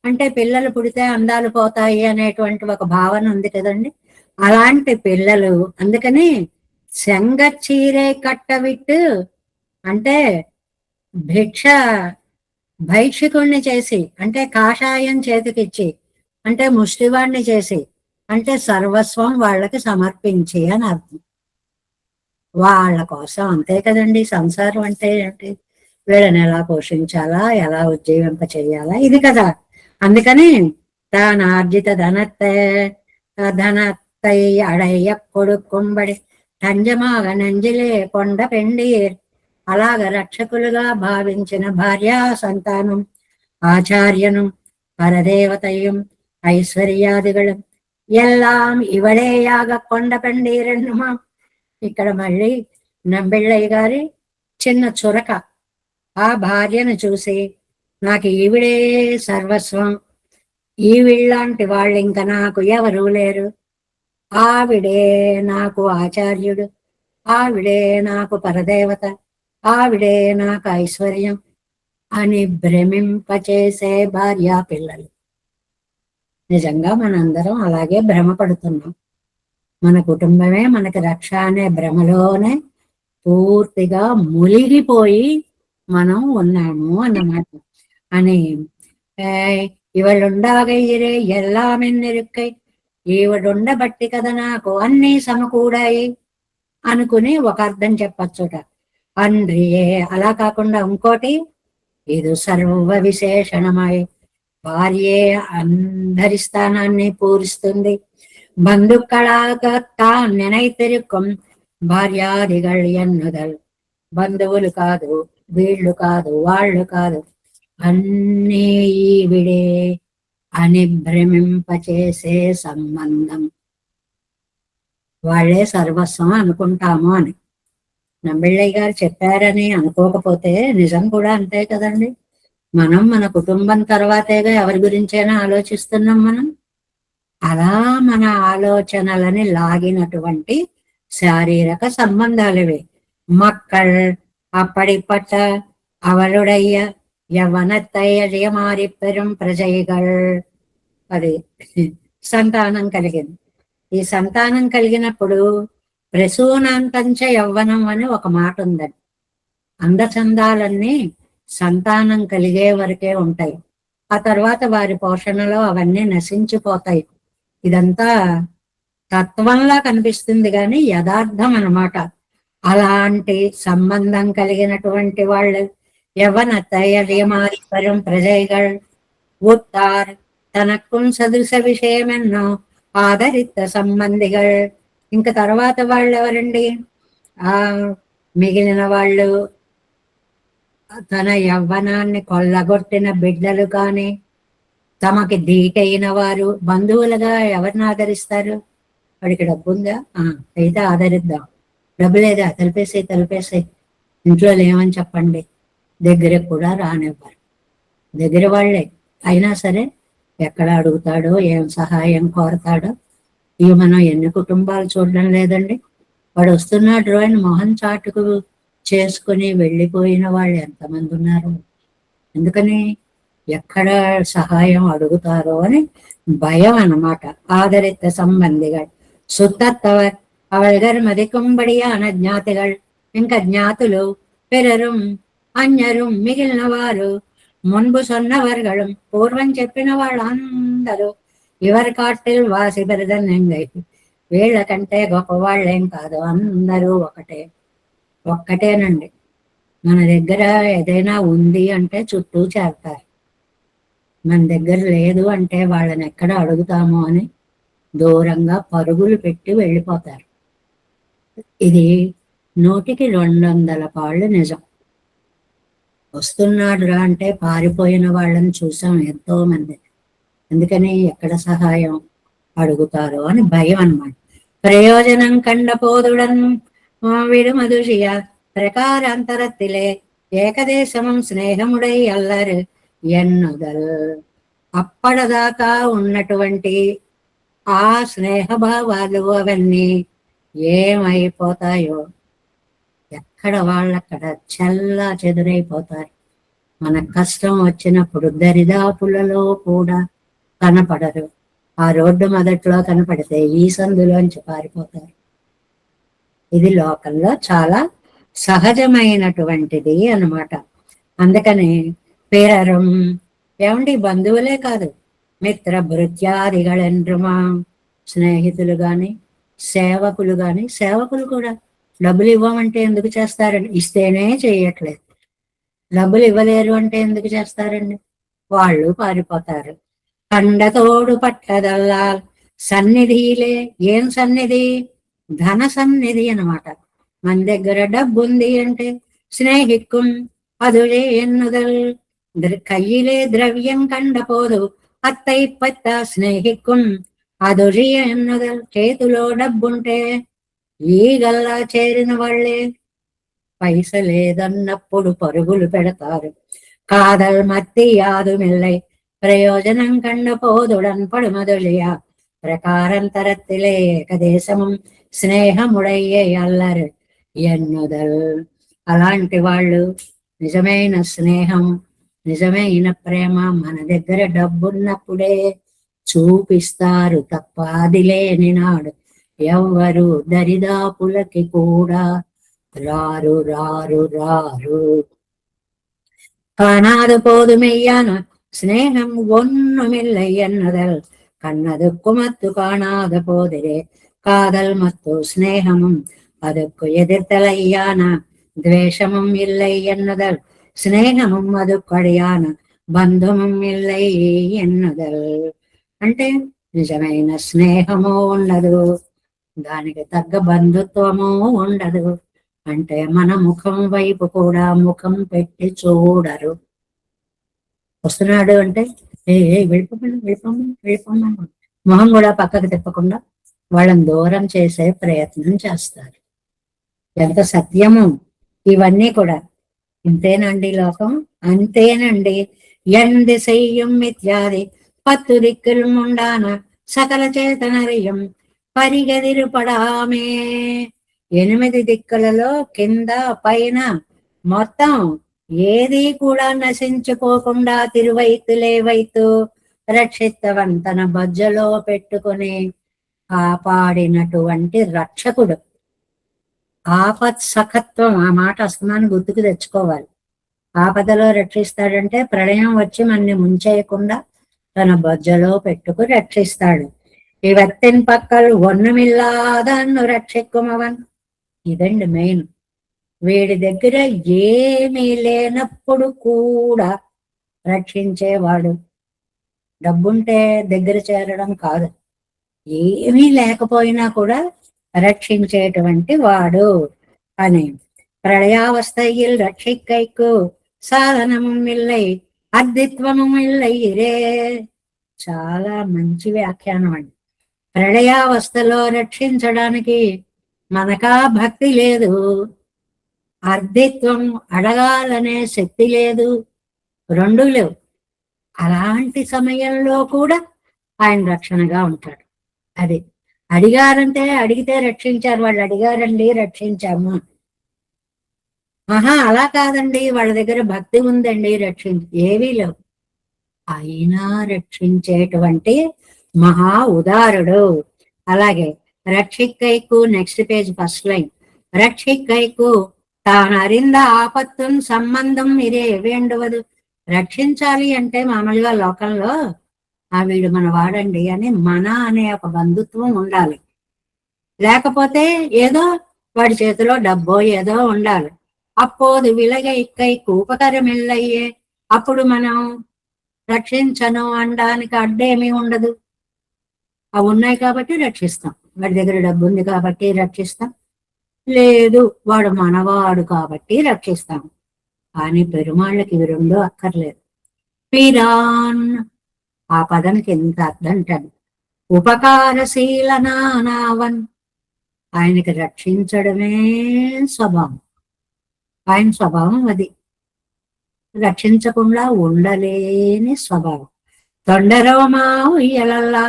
అంటే పిల్లలు పుడితే అందాలు పోతాయి అనేటువంటి ఒక భావన ఉంది కదండి. అలాంటి పిల్లలు, అందుకని శంగ చీరే కట్టవిట్టు అంటే భిక్ష భైక్షికుణ్ణి చేసి, అంటే కాషాయం చేతికిచ్చి, అంటే ముష్టివాణ్ణి చేసి, అంటే సర్వస్వం వాళ్ళకి సమర్పించి అని అర్థం. వాళ్ళ కోసం, అంతే కదండి సంసారం అంటే ఏంటి, వీళ్ళని ఎలా పోషించాలా, ఎలా ఉజ్జీవింప చేయాలా, ఇది కదా. అందుకని తానార్జిత ధనత్తై అడయ్య కొడుకుంబడి తంజమాగ నంజిలే కొండ పెండీర్. అలాగ రక్షకులుగా భావించిన భార్యా సంతానం, ఆచార్యను, పరదేవతയും ఐశ్వర్యాదిകളും ఎల్లాం ఇవడేయాగ కొండ పెండీరెన్నుమా. ఇక్కడ మళ్ళీ నంబిళ్ళయ్య గారి చిన్న చురక. ఆ భార్యను చూసి నాకు ఈవిడే సర్వస్వం, ఈవిళ్ళంటి వాళ్ళు ఇంకా నాకు ఎవరూ లేరు, ఆవిడే నాకు ఆచార్యుడు, ఆవిడే నాకు పరదేవత, ఆవిడే నాకు ఐశ్వర్యం అని భ్రమింపచేసే భార్యా పిల్లలు. నిజంగా మనందరం అలాగే భ్రమపడుతున్నాం. మన కుటుంబమే మనకి రక్ష అనే భ్రమలోనే పూర్తిగా మునిగిపోయి మనం ఉన్నాము అన్నమాట. అని ఇవళ్ళుండాగయ్యరే ఎల్లామెన్నెరుక్కై, ఈవిడుండబట్టి కదా నాకు అన్నీ సమకూడాయి అనుకుని ఒక అర్థం చెప్పచ్చుట. అండ్రియే, అలా కాకుండా ఇంకోటి, ఇది సర్వ విశేషణమై, భార్యే అందరి స్థానాన్ని పూరిస్తుంది. బంధుక్కళాగత్తాన్ నినైతిరుక్కుం భార్యాదిగళ్ ఎన్నుదల్. బంధువులు కాదు, వీళ్ళు కాదు, వాళ్ళు కాదు, అన్నీ ఈవిడే అని భ్రమింపచేసే సంబంధం. వాళ్ళే సర్వస్వం అనుకుంటాము అని నంబిళ్ళయ్య గారు చెప్పారని అనుకోకపోతే నిజం కూడా అంతే కదండి. మనం మన కుటుంబం తర్వాతేగా ఎవరి గురించైనా ఆలోచిస్తున్నాం మనం. అలా మన ఆలోచనలని లాగినటువంటి శారీరక సంబంధాలవే. మక్కళ్ அப்படிப்பட்ட அவளுடைய యవ్వనத்தை అడియమారి పెரும் ప్రజైகள். అది సంతానం కలిగింది. ఈ సంతానం కలిగినప్పుడు ప్రసూనాంతంచ యవ్వనం అని ఒక మాట ఉందండి. అందచందాలన్నీ సంతానం కలిగే వరకే ఉంటాయి, ఆ తర్వాత వారి పోషణలో అవన్నీ నశించిపోతాయి. ఇదంతా తత్వంలా కనిపిస్తుంది కానీ యథార్థం అన్నమాట. అలాంటి సంబంధం కలిగినటువంటి వాళ్ళు యవ్వనతయమారిపరం ప్రజైகள் ఉత్తార్ తనక్కుం సదృశ విషయమెన్నో ఆదరిత సంబంధిகள். ఇంకా తర్వాత వాళ్ళు ఎవరండి, ఆ మిగిలిన వాళ్ళు తన యవ్వనాన్ని కొల్లగొట్టిన బిడ్డలు కానీ, తమకి ధీటైన వారు. బంధువులుగా ఎవరిని ఆదరిస్తారు? వాడికి డబ్బు ఉందా, అయితే ఆదరిద్దాం. డబ్బు లేదా, తలిపేసే ఇంట్లో లేవని చెప్పండి. దగ్గరకు కూడా రానివ్వరు. దగ్గర వాళ్ళే అయినా సరే ఎక్కడ అడుగుతాడో, ఏం సహాయం కోరతాడో. ఇవి మనం ఎన్ని కుటుంబాలు చూడడం లేదండి. వాడు వస్తున్నాడు అని మొహం చాటుకు చేసుకుని వెళ్ళిపోయిన వాళ్ళు ఎంతమంది ఉన్నారు. ఎందుకని, ఎక్కడ సహాయం అడుగుతారో అని భయం అన్నమాట. ఆదరిత సంబంధిகள் సుత్తత్తవర్ అవళగర్ మదికుంబడియాన జ్ఞాతిகள். ఇంకా జ్ఞాతులు, పిరరుం అన్యరుం మిగిలిన వారు, మున్పు సొన్నవర్గళం పూర్వం చెప్పిన వాళ్ళందరూ ఇవర్ కాటిల్ వాసి పెరదన్నంగై. వీళ్ళకంటే గొప్పవాళ్ళేం కాదు, అందరూ ఒక్కటేనండి. మన దగ్గర ఏదైనా ఉంది అంటే చుట్టూ చేరతారు, మన దగ్గర లేదు అంటే వాళ్ళని ఎక్కడ అడుగుతామో అని దూరంగా పరుగులు పెట్టి వెళ్ళిపోతారు. ఇది 100కి 200 పాళ్ళు నిజం. వస్తున్నాడు రా అంటే పారిపోయిన వాళ్ళని చూసాం ఎంతో మంది. అందుకని ఎక్కడ సహాయం అడుగుతారో అని భయం అన్నమాట. ప్రయోజనం కండపోదుడన్ విడుమధుషియ ప్రకారాంతరత్తిలే ఏకదేశమం స్నేహముడై అల్లరు ఎన్నుదల్. అప్పటిదాకా ఉన్నటువంటి ఆ స్నేహభావాలు అవన్నీ ఏమైపోతాయో, ఎక్కడ వాళ్ళక్కడ చల్లా చెదురైపోతారు. మన కష్టం వచ్చినప్పుడు దరిదాపులలో కూడా కనపడరు. ఆ రోడ్డు మొదట్లో కనపడితే ఈ సందులోంచి పారిపోతారు. ఇది లోకంలో చాలా సహజమైనటువంటిది అన్నమాట. అందుకని పేరరం ఏమండి, బంధువులే కాదు, మిత్ర భృత్యాదిగళెండ్రుమా, స్నేహితులు గాని సేవకులు గాని, సేవకులు కూడా డబ్బులు ఇవ్వమంటే ఎందుకు చేస్తారండి? ఇస్తేనే చేయట్లేదు. డబ్బులు ఇవ్వలేరు అంటే ఎందుకు చేస్తారండి? వాళ్ళు పారిపోతారు. కండతోడు పట్టదల్లా సన్నిధిలే. ఏం సన్నిధి? ధన సన్నిధి అన్నమాట. మన దగ్గర డబ్బు ఉంది అంటే స్నేహిక్కుం అదులే ఎన్నుదల్. కయ్యిలే ద్రవ్యం కండపోదు అత్తై పత్త స్నేహిక్కుం అదులి ఎన్నుదల్. చేతిలో డబ్బుంటే ఈగల్లా చేరిన వాళ్ళే పైసలేదన్నప్పుడు పరుగులు పెడతారు. కాదల్ మత్తి యాదు మిల్లై ప్రయోజనం కండపోదుడన్ పడుమదులియ ప్రకారం తరత్తిలే ఏకదేశము స్నేహముడయ్యే అల్లరు ఎన్నుదల్. అలాంటి వాళ్ళు నిజమైన స్నేహం, నిజమైన ప్రేమ మన దగ్గర డబ్బున్నప్పుడే చూపిస్తారు తప్ప అది లేని నాడు ఎవ్వరు దరిదాపులకి కూడా రారు రారు రారు. காணாது போதுமெய்யான ஸ்நேகம் ஒண்ணுமில்லை என்னதல் கண்ணதுக்கு மத்து காணாத போதிலே காதல் மத்து ஸ்நேகமும் அதுக்கு எதிர்த்தலையான ద్వేషமும் இல்லை ఎన్నుదల్. స్నేహముం అదుక్కడియాన బంధముం ఇల్లై ఎన్నుదల్. అంటే నిజమైన స్నేహము ఉండదు, దానికి తగ్గ బంధుత్వము ఉండదు. అంటే మన ముఖం వైపు కూడా ముఖం పెట్టి చూడరు. వస్తున్నాడు అంటే వెళ్ళిపోమని మొహం కూడా పక్కకు తిప్పకుండా వాళ్ళని దూరం చేసే ప్రయత్నం చేస్తారు. ఎంత సత్యము ఇవన్నీ కూడా. ఇంతేనండి లోకం, అంతేనండి. ఎంది సెయ్యం ఇత్యాది 10 దిక్కులు ముండాన సకల చేతనరియం పరిగదిరుపడామే. 8 దిక్కులలో కింద పైన మొత్తం ఏది కూడా నశించుకోకుండా తిరువైతులేవైతూ రక్షిత్తవన్, తన బొజ్జలో పెట్టుకుని కాపాడినటువంటి రక్షకుడు. ఆపత్ సఖత్వం, ఆ మాట అస్తమాన్ని గుర్తుకు తెచ్చుకోవాలి. ఆపదలో రక్షిస్తాడంటే ప్రళయం వచ్చి మనని ముంచేయకుండా తన బొజ్జలో పెట్టుకు రక్షిస్తాడు. ఇవత్తిన్ పక్కలు ఒన్నుమిల్లాదన్ను రక్షిక్కుమవన్. ఇదండి మెయిన్. వీడి దగ్గర ఏమీ లేనప్పుడు కూడా రక్షించేవాడు. డబ్బుంటే దగ్గర చేరడం కాదు, ఏమీ లేకపోయినా కూడా రక్షించేటువంటి వాడు అని. ప్రళయావస్థയിൽ రక్షిక్కైకు సాధనము ఇల్లై అద్దిత్వము ఇల్లై రే. చాలా మంచి వ్యాఖ్యానం అండి. ప్రళయావస్థలో రక్షించడానికి మనకా భక్తి లేదు, అర్ధిత్వం అడగాలనే శక్తి లేదు, రెండు లేవు. అలాంటి సమయంలో కూడా ఆయన రక్షణగా ఉంటాడు. అది అడిగారంటే, అడిగితే రక్షించారు, వాళ్ళు అడిగారండి రక్షించాము. అలా కాదండి, వాళ్ళ దగ్గర భక్తి ఉందండి ఏవీ లేవు, అయినా రక్షించేటువంటి మహా ఉదారుడు. అలాగే రక్షిక్కైకు, నెక్స్ట్ పేజ్ ఫస్ట్ లైన్, రక్షిక్కైకు తాను అరింద ఆపత్తున్ సంబంధం ఇదే వేండువదు. రక్షించాలి అంటే మామూలుగా లోకంలో వీడు మన వాడండి అని మన అనే ఒక బంధుత్వం ఉండాలి. లేకపోతే ఏదో వాడి చేతిలో డబ్బో ఏదో ఉండాలి. అప్పుడు విలగ ఇక్కై కూపకరమిల్లయ్యే, అప్పుడు మనం రక్షించను అనడానికి అడ్డేమీ ఉండదు. అవి ఉన్నాయి కాబట్టి రక్షిస్తాం. వాడి దగ్గర డబ్బు ఉంది కాబట్టి రక్షిస్తాం. లేదు వాడు మనవాడు కాబట్టి రక్షిస్తాం. కానీ పెరుమాళ్ళకి ఇవి రెండూ అక్కర్లేదు. పిరాన్ ఆ పదానికి ఎంత అర్థం అంటాను. ఉపకారశీల నానావన్ ఆయనకి రక్షించడమే స్వభావం. ఆయన స్వభావం అది. రక్షించకుండా ఉండలేని స్వభావం. తొండరోమా ఉయ్యలల్లా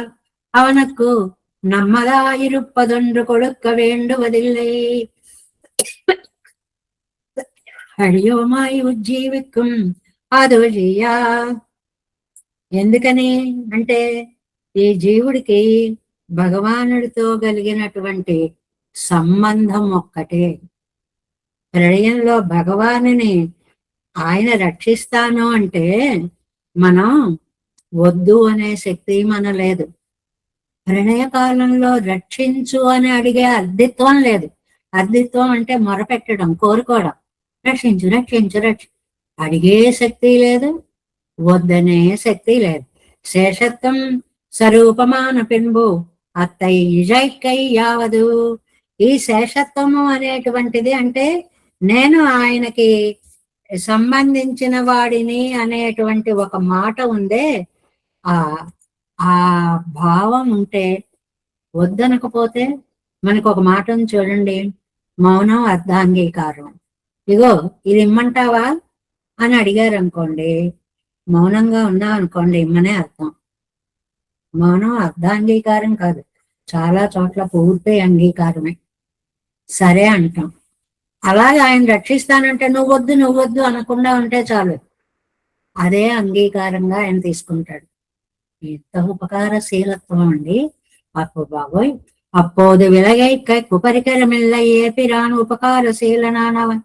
అవనకు நம்மதாயிருப்பதொன்று கொடுக்க வேண்டுவதில்லை అడియోమాయి ఉజ్జీవికం అదోజియా. ఎందుకని అంటే ఈ జీవుడికి భగవానుడితో కలిగినటువంటి సంబంధం ఒక్కటే. ప్రళయంలో భగవానుని ఆయన రక్షిస్తాను అంటే మనం వద్దు అనే శక్తి మన లేదు. ప్రళయకాలంలో రక్షించు అని అడిగే అర్థిత్వం లేదు. అర్థిత్వం అంటే మొరపెట్టడం, కోరుకోవడం. రక్షించు రక్షించు అడిగే శక్తి లేదు, వద్దనే శక్తి లేదు. శేషత్వం స్వరూపమాన పిన్బు అత్తై ఇజైకై యావదు. ఈ శేషత్వము అనేటువంటిది అంటే నేను ఆయనకి సంబంధించిన వాడిని అనేటువంటి ఒక మాట ఉందే, ఆ ఆ భావం ఉంటే వద్దనకపోతే మనకు ఒక మాట ఉంది చూడండి, మౌనం అర్ధాంగీకారం. ఇగో ఇది ఇమ్మంటావా అని అడిగారు అనుకోండి, మౌనంగా ఉన్నాం అనుకోండి ఇమ్మనే అర్థం. మౌనం అర్ధాంగీకారం కాదు, చాలా చోట్ల పూర్తి అంగీకారమే. సరే అంటాం. అలాగే ఆయన రక్షిస్తానంటే నువ్వు వద్దు అనకుండా ఉంటే చాలు, అదే అంగీకారంగా ఆయన తీసుకుంటాడు. ఎంత ఉపకారశీలత్వం అండి. అప్పుడు బాబోయ్ அப்போது விலகைக்க குபரிக்கரமில்லை ஏபிரான் உபகாரசீலனானவன்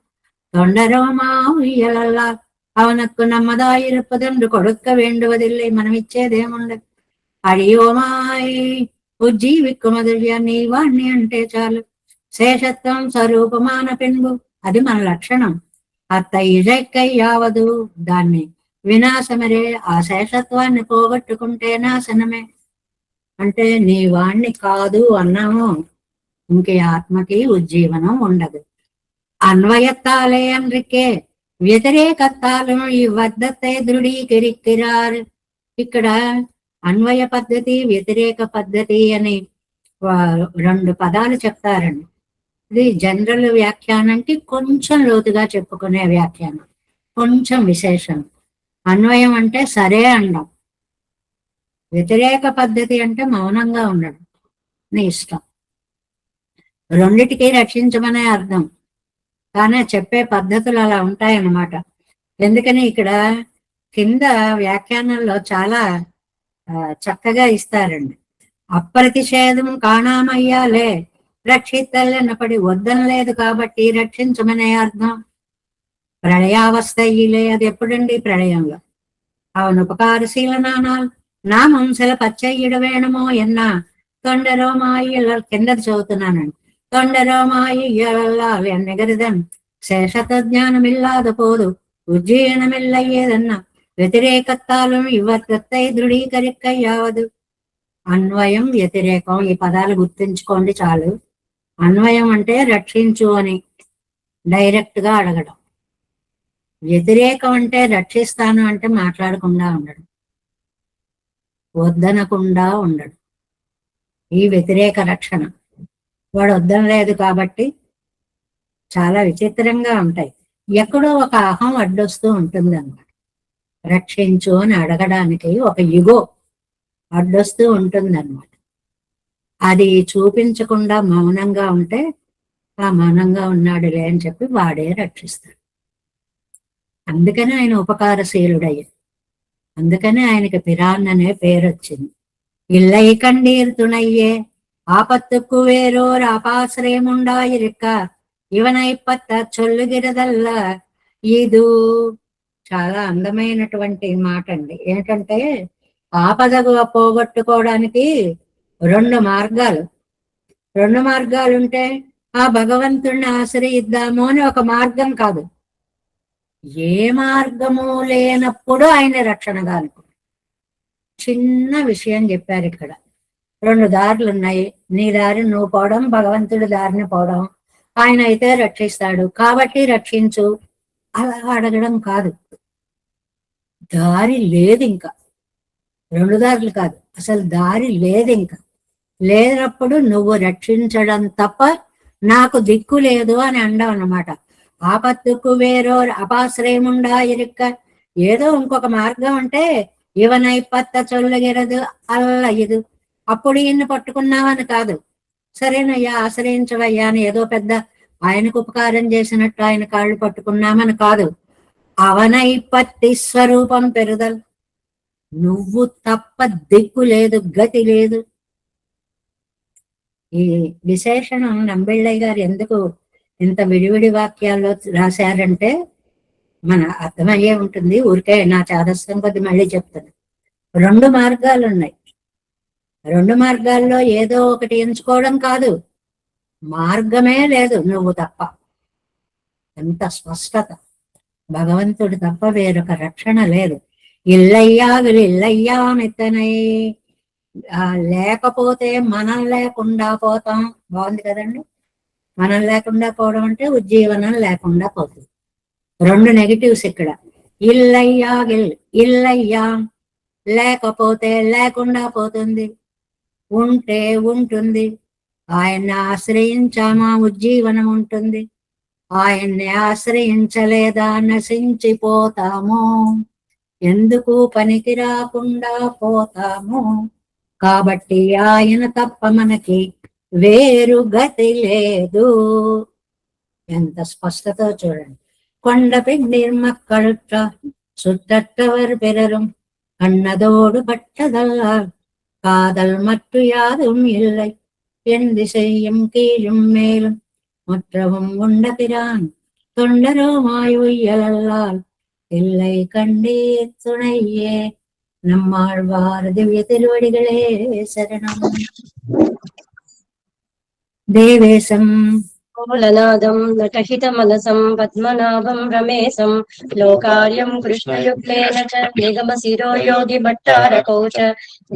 தொண்டரோமா உய்யலல்லா அவனுக்கு நம்மதாயிருப்பதென்று கொடுக்க வேண்டுவதில்லை. మనం ఇచ్చేదేముండదు. అడియోమాయి ఉజ్జీవిక్కుమ దివ్య నీ వాణ్ణి అంటే చాలు. శేషత్వం స్వరూపమాన పెన్బు అది మన లక్షణం. అత్త ఇజక్కై యావదు దాన్ని వినాశమరే. ఆ శేషత్వాన్ని పోగొట్టుకుంటే నాశనమే. అంటే నీ వాణ్ణి కాదు అన్నాము, ఇంకే ఆత్మకి ఉజ్జీవనం ఉండదు. అన్వయత్తాలే అన్రికే వ్యతిరేకత్తాలను ఈ వద్దతే దృఢీకరిక్కిరారు. ఇక్కడ అన్వయ పద్ధతి, వ్యతిరేక పద్ధతి అని రెండు పదాలు చెప్తారండి. ఇది జనరల్ వ్యాఖ్యానానికి కొంచెం లోతుగా చెప్పుకునే వ్యాఖ్యానం, కొంచెం విశేషం. అన్వయం అంటే సరే అనడం, వ్యతిరేక పద్ధతి అంటే మౌనంగా ఉండడం, నీ ఇష్టం. రెండిటికి రక్షించమనే అర్థం, కానీ చెప్పే పద్ధతులు అలా ఉంటాయన్నమాట. ఎందుకని ఇక్కడ కింద వ్యాఖ్యానంలో చాలా చక్కగా ఇస్తారండి. అప్రతిషేధం కాణామయ్యాలే రక్షితల్లన్నపడి వద్దనలేదు కాబట్టి రక్షించమనే అర్థం. ప్రళయావస్థ ఇలే అది ఎప్పుడండి? ప్రళయంలో. అవును ఉపకారశీల నానాలు నామంసల పచ్చయ్యడు వేణమో ఎన్నా తొండరోమాయి కిందది చదువుతున్నానండి. తొండరోమాయి ఎన్నెగరిదన్ శేషత జ్ఞానమిల్లాద పోదు ఉజ్జీనమిల్లయ్యేదన్న వ్యతిరేకత్వాలను ఇవ్వత్తై దృఢీకరిక్కయ్యావదు. అన్వయం, వ్యతిరేకం ఈ పదాలు గుర్తుంచుకోండి చాలు. అన్వయం అంటే రక్షించు అని డైరెక్ట్ గా అడగడం. వ్యతిరేకం అంటే రక్షిస్తాను అంటే మాట్లాడకుండా ఉండడం, వద్దనకుండా ఉండడం. ఈ వ్యతిరేక రక్షణ. వాడు వద్దనలేదు కాబట్టి చాలా విచిత్రంగా ఉంటాయి. ఎక్కడో ఒక అహం అడ్డొస్తూ ఉంటుంది అన్నమాట. రక్షించు అని అడగడానికి ఒక యుగో అడ్డొస్తూ ఉంటుంది అన్నమాట. అది చూపించకుండా మౌనంగా ఉంటే ఆ మౌనంగా ఉన్నాడులే అని చెప్పి వాడే రక్షిస్తాడు. అందుకని ఆయన ఉపకారశీలుడయ్యాడు. అందుకని ఆయనకి పిరాన్ అనే పేరు వచ్చింది. ఇల్లై కండీర్ తుణయ్యే ఆపత్తుకు వేరోర్ ఆపాశ్రయముండాయిరిక్క ఇవనైపత్త చొల్లుగిరదల్ల ఇది చాలా అందమైనటువంటి మాట అండి. ఏంటంటే ఆపద పోగొట్టుకోవడానికి రెండు మార్గాలు ఉంటే ఆ భగవంతుణ్ణి ఆశ్రయిద్దాము అని ఒక మార్గం కాదు. ఏ మార్గము లేనప్పుడు ఆయన రక్షణగా అనుకో. చిన్న విషయం చెప్పారు ఇక్కడ. రెండు దారులు ఉన్నాయి, నీ దారి నువ్వు పోవడం, భగవంతుడి దారిని పోవడం. ఆయన అయితే రక్షిస్తాడు కాబట్టి రక్షించు అలా అడగడం కాదు. దారి లేదు, ఇంకా రెండు దారులు కాదు, అసలు దారి లేదు. ఇంకా లేనప్పుడు నువ్వు రక్షించడం తప్ప నాకు దిక్కు లేదు అని అండం అన్నమాట. ఆపత్తుకు వేరో అపాశ్రయముండా ఇరుక్క. ఏదో ఇంకొక మార్గం అంటే ఇవనై పత్త చొల్లగిరదు అల్ల ఇది, అప్పుడు ఈయన్ని పట్టుకున్నావని కాదు. సరేనయ్యా ఆశ్రయించవయ్యా అని ఏదో పెద్ద ఆయనకు ఉపకారం చేసినట్టు ఆయన కాళ్ళు పట్టుకున్నామని కాదు. అవనై పత్తి స్వరూపం పెరుదల్, నువ్వు తప్ప దిక్కు లేదు, గతి లేదు. ఈ విశేషణం నంబిళ్ళయ్య గారు ఎందుకు ఇంత విడివిడి వాక్యాల్లో రాశారంటే మన అర్థమయ్యే ఉంటుంది. ఊరికే నా చాదస్తం కొద్ది మళ్ళీ చెప్తాను. రెండు మార్గాలు ఉన్నాయి, రెండు మార్గాల్లో ఏదో ఒకటి ఎంచుకోవడం కాదు, మార్గమే లేదు నువ్వు తప్ప. ఎంత స్పష్టత! భగవంతుడు తప్ప వేరొక రక్షణ లేదు. ఇల్లయ్యా ఇల్లయ్యా మెత్తనై, లేకపోతే మనం లేకుండా పోతాం. బాగుంది కదండి. మనం లేకుండా పోవడం అంటే ఉజ్జీవనం లేకుండా పోతుంది. రెండు నెగిటివ్స్ ఇక్కడ. ఇల్లయ్యా ఇల్లయ్యా, లేకపోతే లేకుండా పోతుంది, ఉంటే ఉంటుంది. ఆయన్ని ఆశ్రయించామా ఉజ్జీవనం ఉంటుంది, ఆయన్ని ఆశ్రయించలేదా నశించిపోతాము, ఎందుకు పనికి రాకుండా పోతాము. కాబట్టి ఆయన తప్ప మనకి వేరు గతి లేదు. ఎంత స్పష్టతో చూడండి. కొండపెண் மக்களுற்ற சுற்றற்றவர் பிறரும் கண்ணதோடு பட்டதல்லால் காதல் மற்ற யாதும் இல்லை, என் திசையும் கீழும் மேலும் மற்றவும் உண்ட பிரான் தொண்டருமாய் உய்யலல்லால் இல்லை கண்டீர் துணையே. நம்மாழ்வார் திவ்ய திருவடிகளே சரணம். தேவேசம் మూలనాదం నటహిత మనసం పద్మనాభం రమేశం లోకార్యం కృష్ణయుక్తేన చ నిగమ శిరో యోగి భట్టారకౌ చ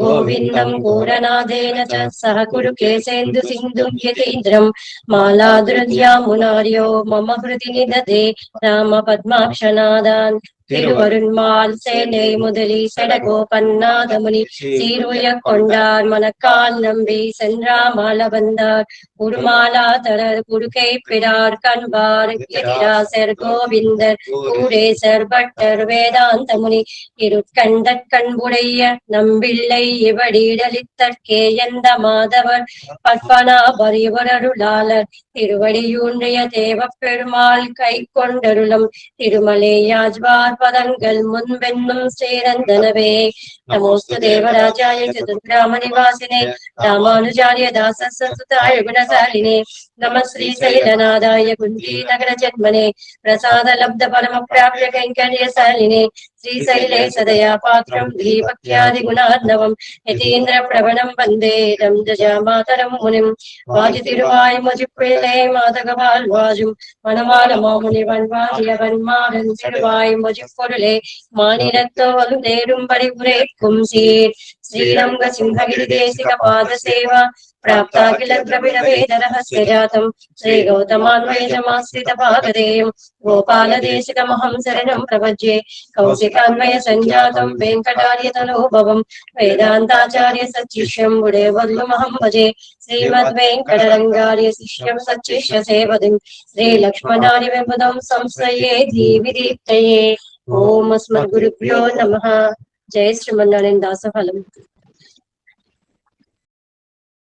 గోవిందం కూరనాదేన చ సహ కురు కేసేందు సింధు యతీంద్రం మాలాద్రుద్యామునార్యో మమ హృది నిదదే రామ పద్మాక్షనాదాన్ திருவருண்மால் சேனை முதலி செடகோபன்னாதமுனி சீருய கொண்டார் மனக்கால் நம்பி சென்றாமல வந்தார் உருமாலா தரர் குறுக்கை பிறார் கண்பார் எதிராசர் கோவிந்தர் கூரேசர் பட்டர் வேதாந்த முனி இருட்கண்டற் கண்புடைய நம்பிள்ளை இவடிடலித்தற்கே எந்த மாதவர் பற்பனாபர் இவரருளாளர் திருவடியூன்றிய தேவப் பெருமாள் கை கொண்டருளும் திருமலையாஜ்வார் பதங்கள் முன்பென்னும் ஸ்ரீரந்தனவே. நமோஸ்து தேவராஜாய சதுர்கிராம நிவாசினே ராமானுஜாரிய தாசசுதாய குணசாலினே நம ஸ்ரீ சைலநாதாய குந்தி நகர ஜன்மனே பிரசாத லப்த பரம பிராப்ய கைங்கர்யசாலினே శ్రీశైలే సదయా పాత్రం దీపక్యాది గుణార్ణవం యతీంద్ర ప్రవణం వందే రంజమాతరం మునిం వాది తిరువాయ్ మొజిపిళ్ళే మాదగవాల్ వాజుం మనమాల మాముని వన్వాదియవన్ మారన్ తిరువాయ్ మొజిప్పొరులే మానిరత్తోలు నేరుంబడి ఉరేత్కుం సీర్ శ్రీరంగ సింహగిరి దేశిక పాద సేవ ప్రాప్తాఖిల ద్రవిడ వేద రహస్య జాతం శ్రీ గౌతమాన్వయమాశ్రిత భాగదేయం గోపాల దేశికమహం శరణం ప్రపజ్యే కౌశికాన్వయ సంజాతం వెంకటార్యతనోభవం వేదాంతాచార్య సచ్చిష్యం గుడేవర్లుమహం భజే శ్రీమద్ వెంకటరంగార్య శిష్యం సచ్చిష్య సేవదిం శ్రీ లక్ష్మణార్య విబుధం సంశ్రయే దీవిదీప్తయే. ఓం అస్మద్గురుభ్యో నమః. జయ శ్రీమన్నారాయణ దాసఫలం.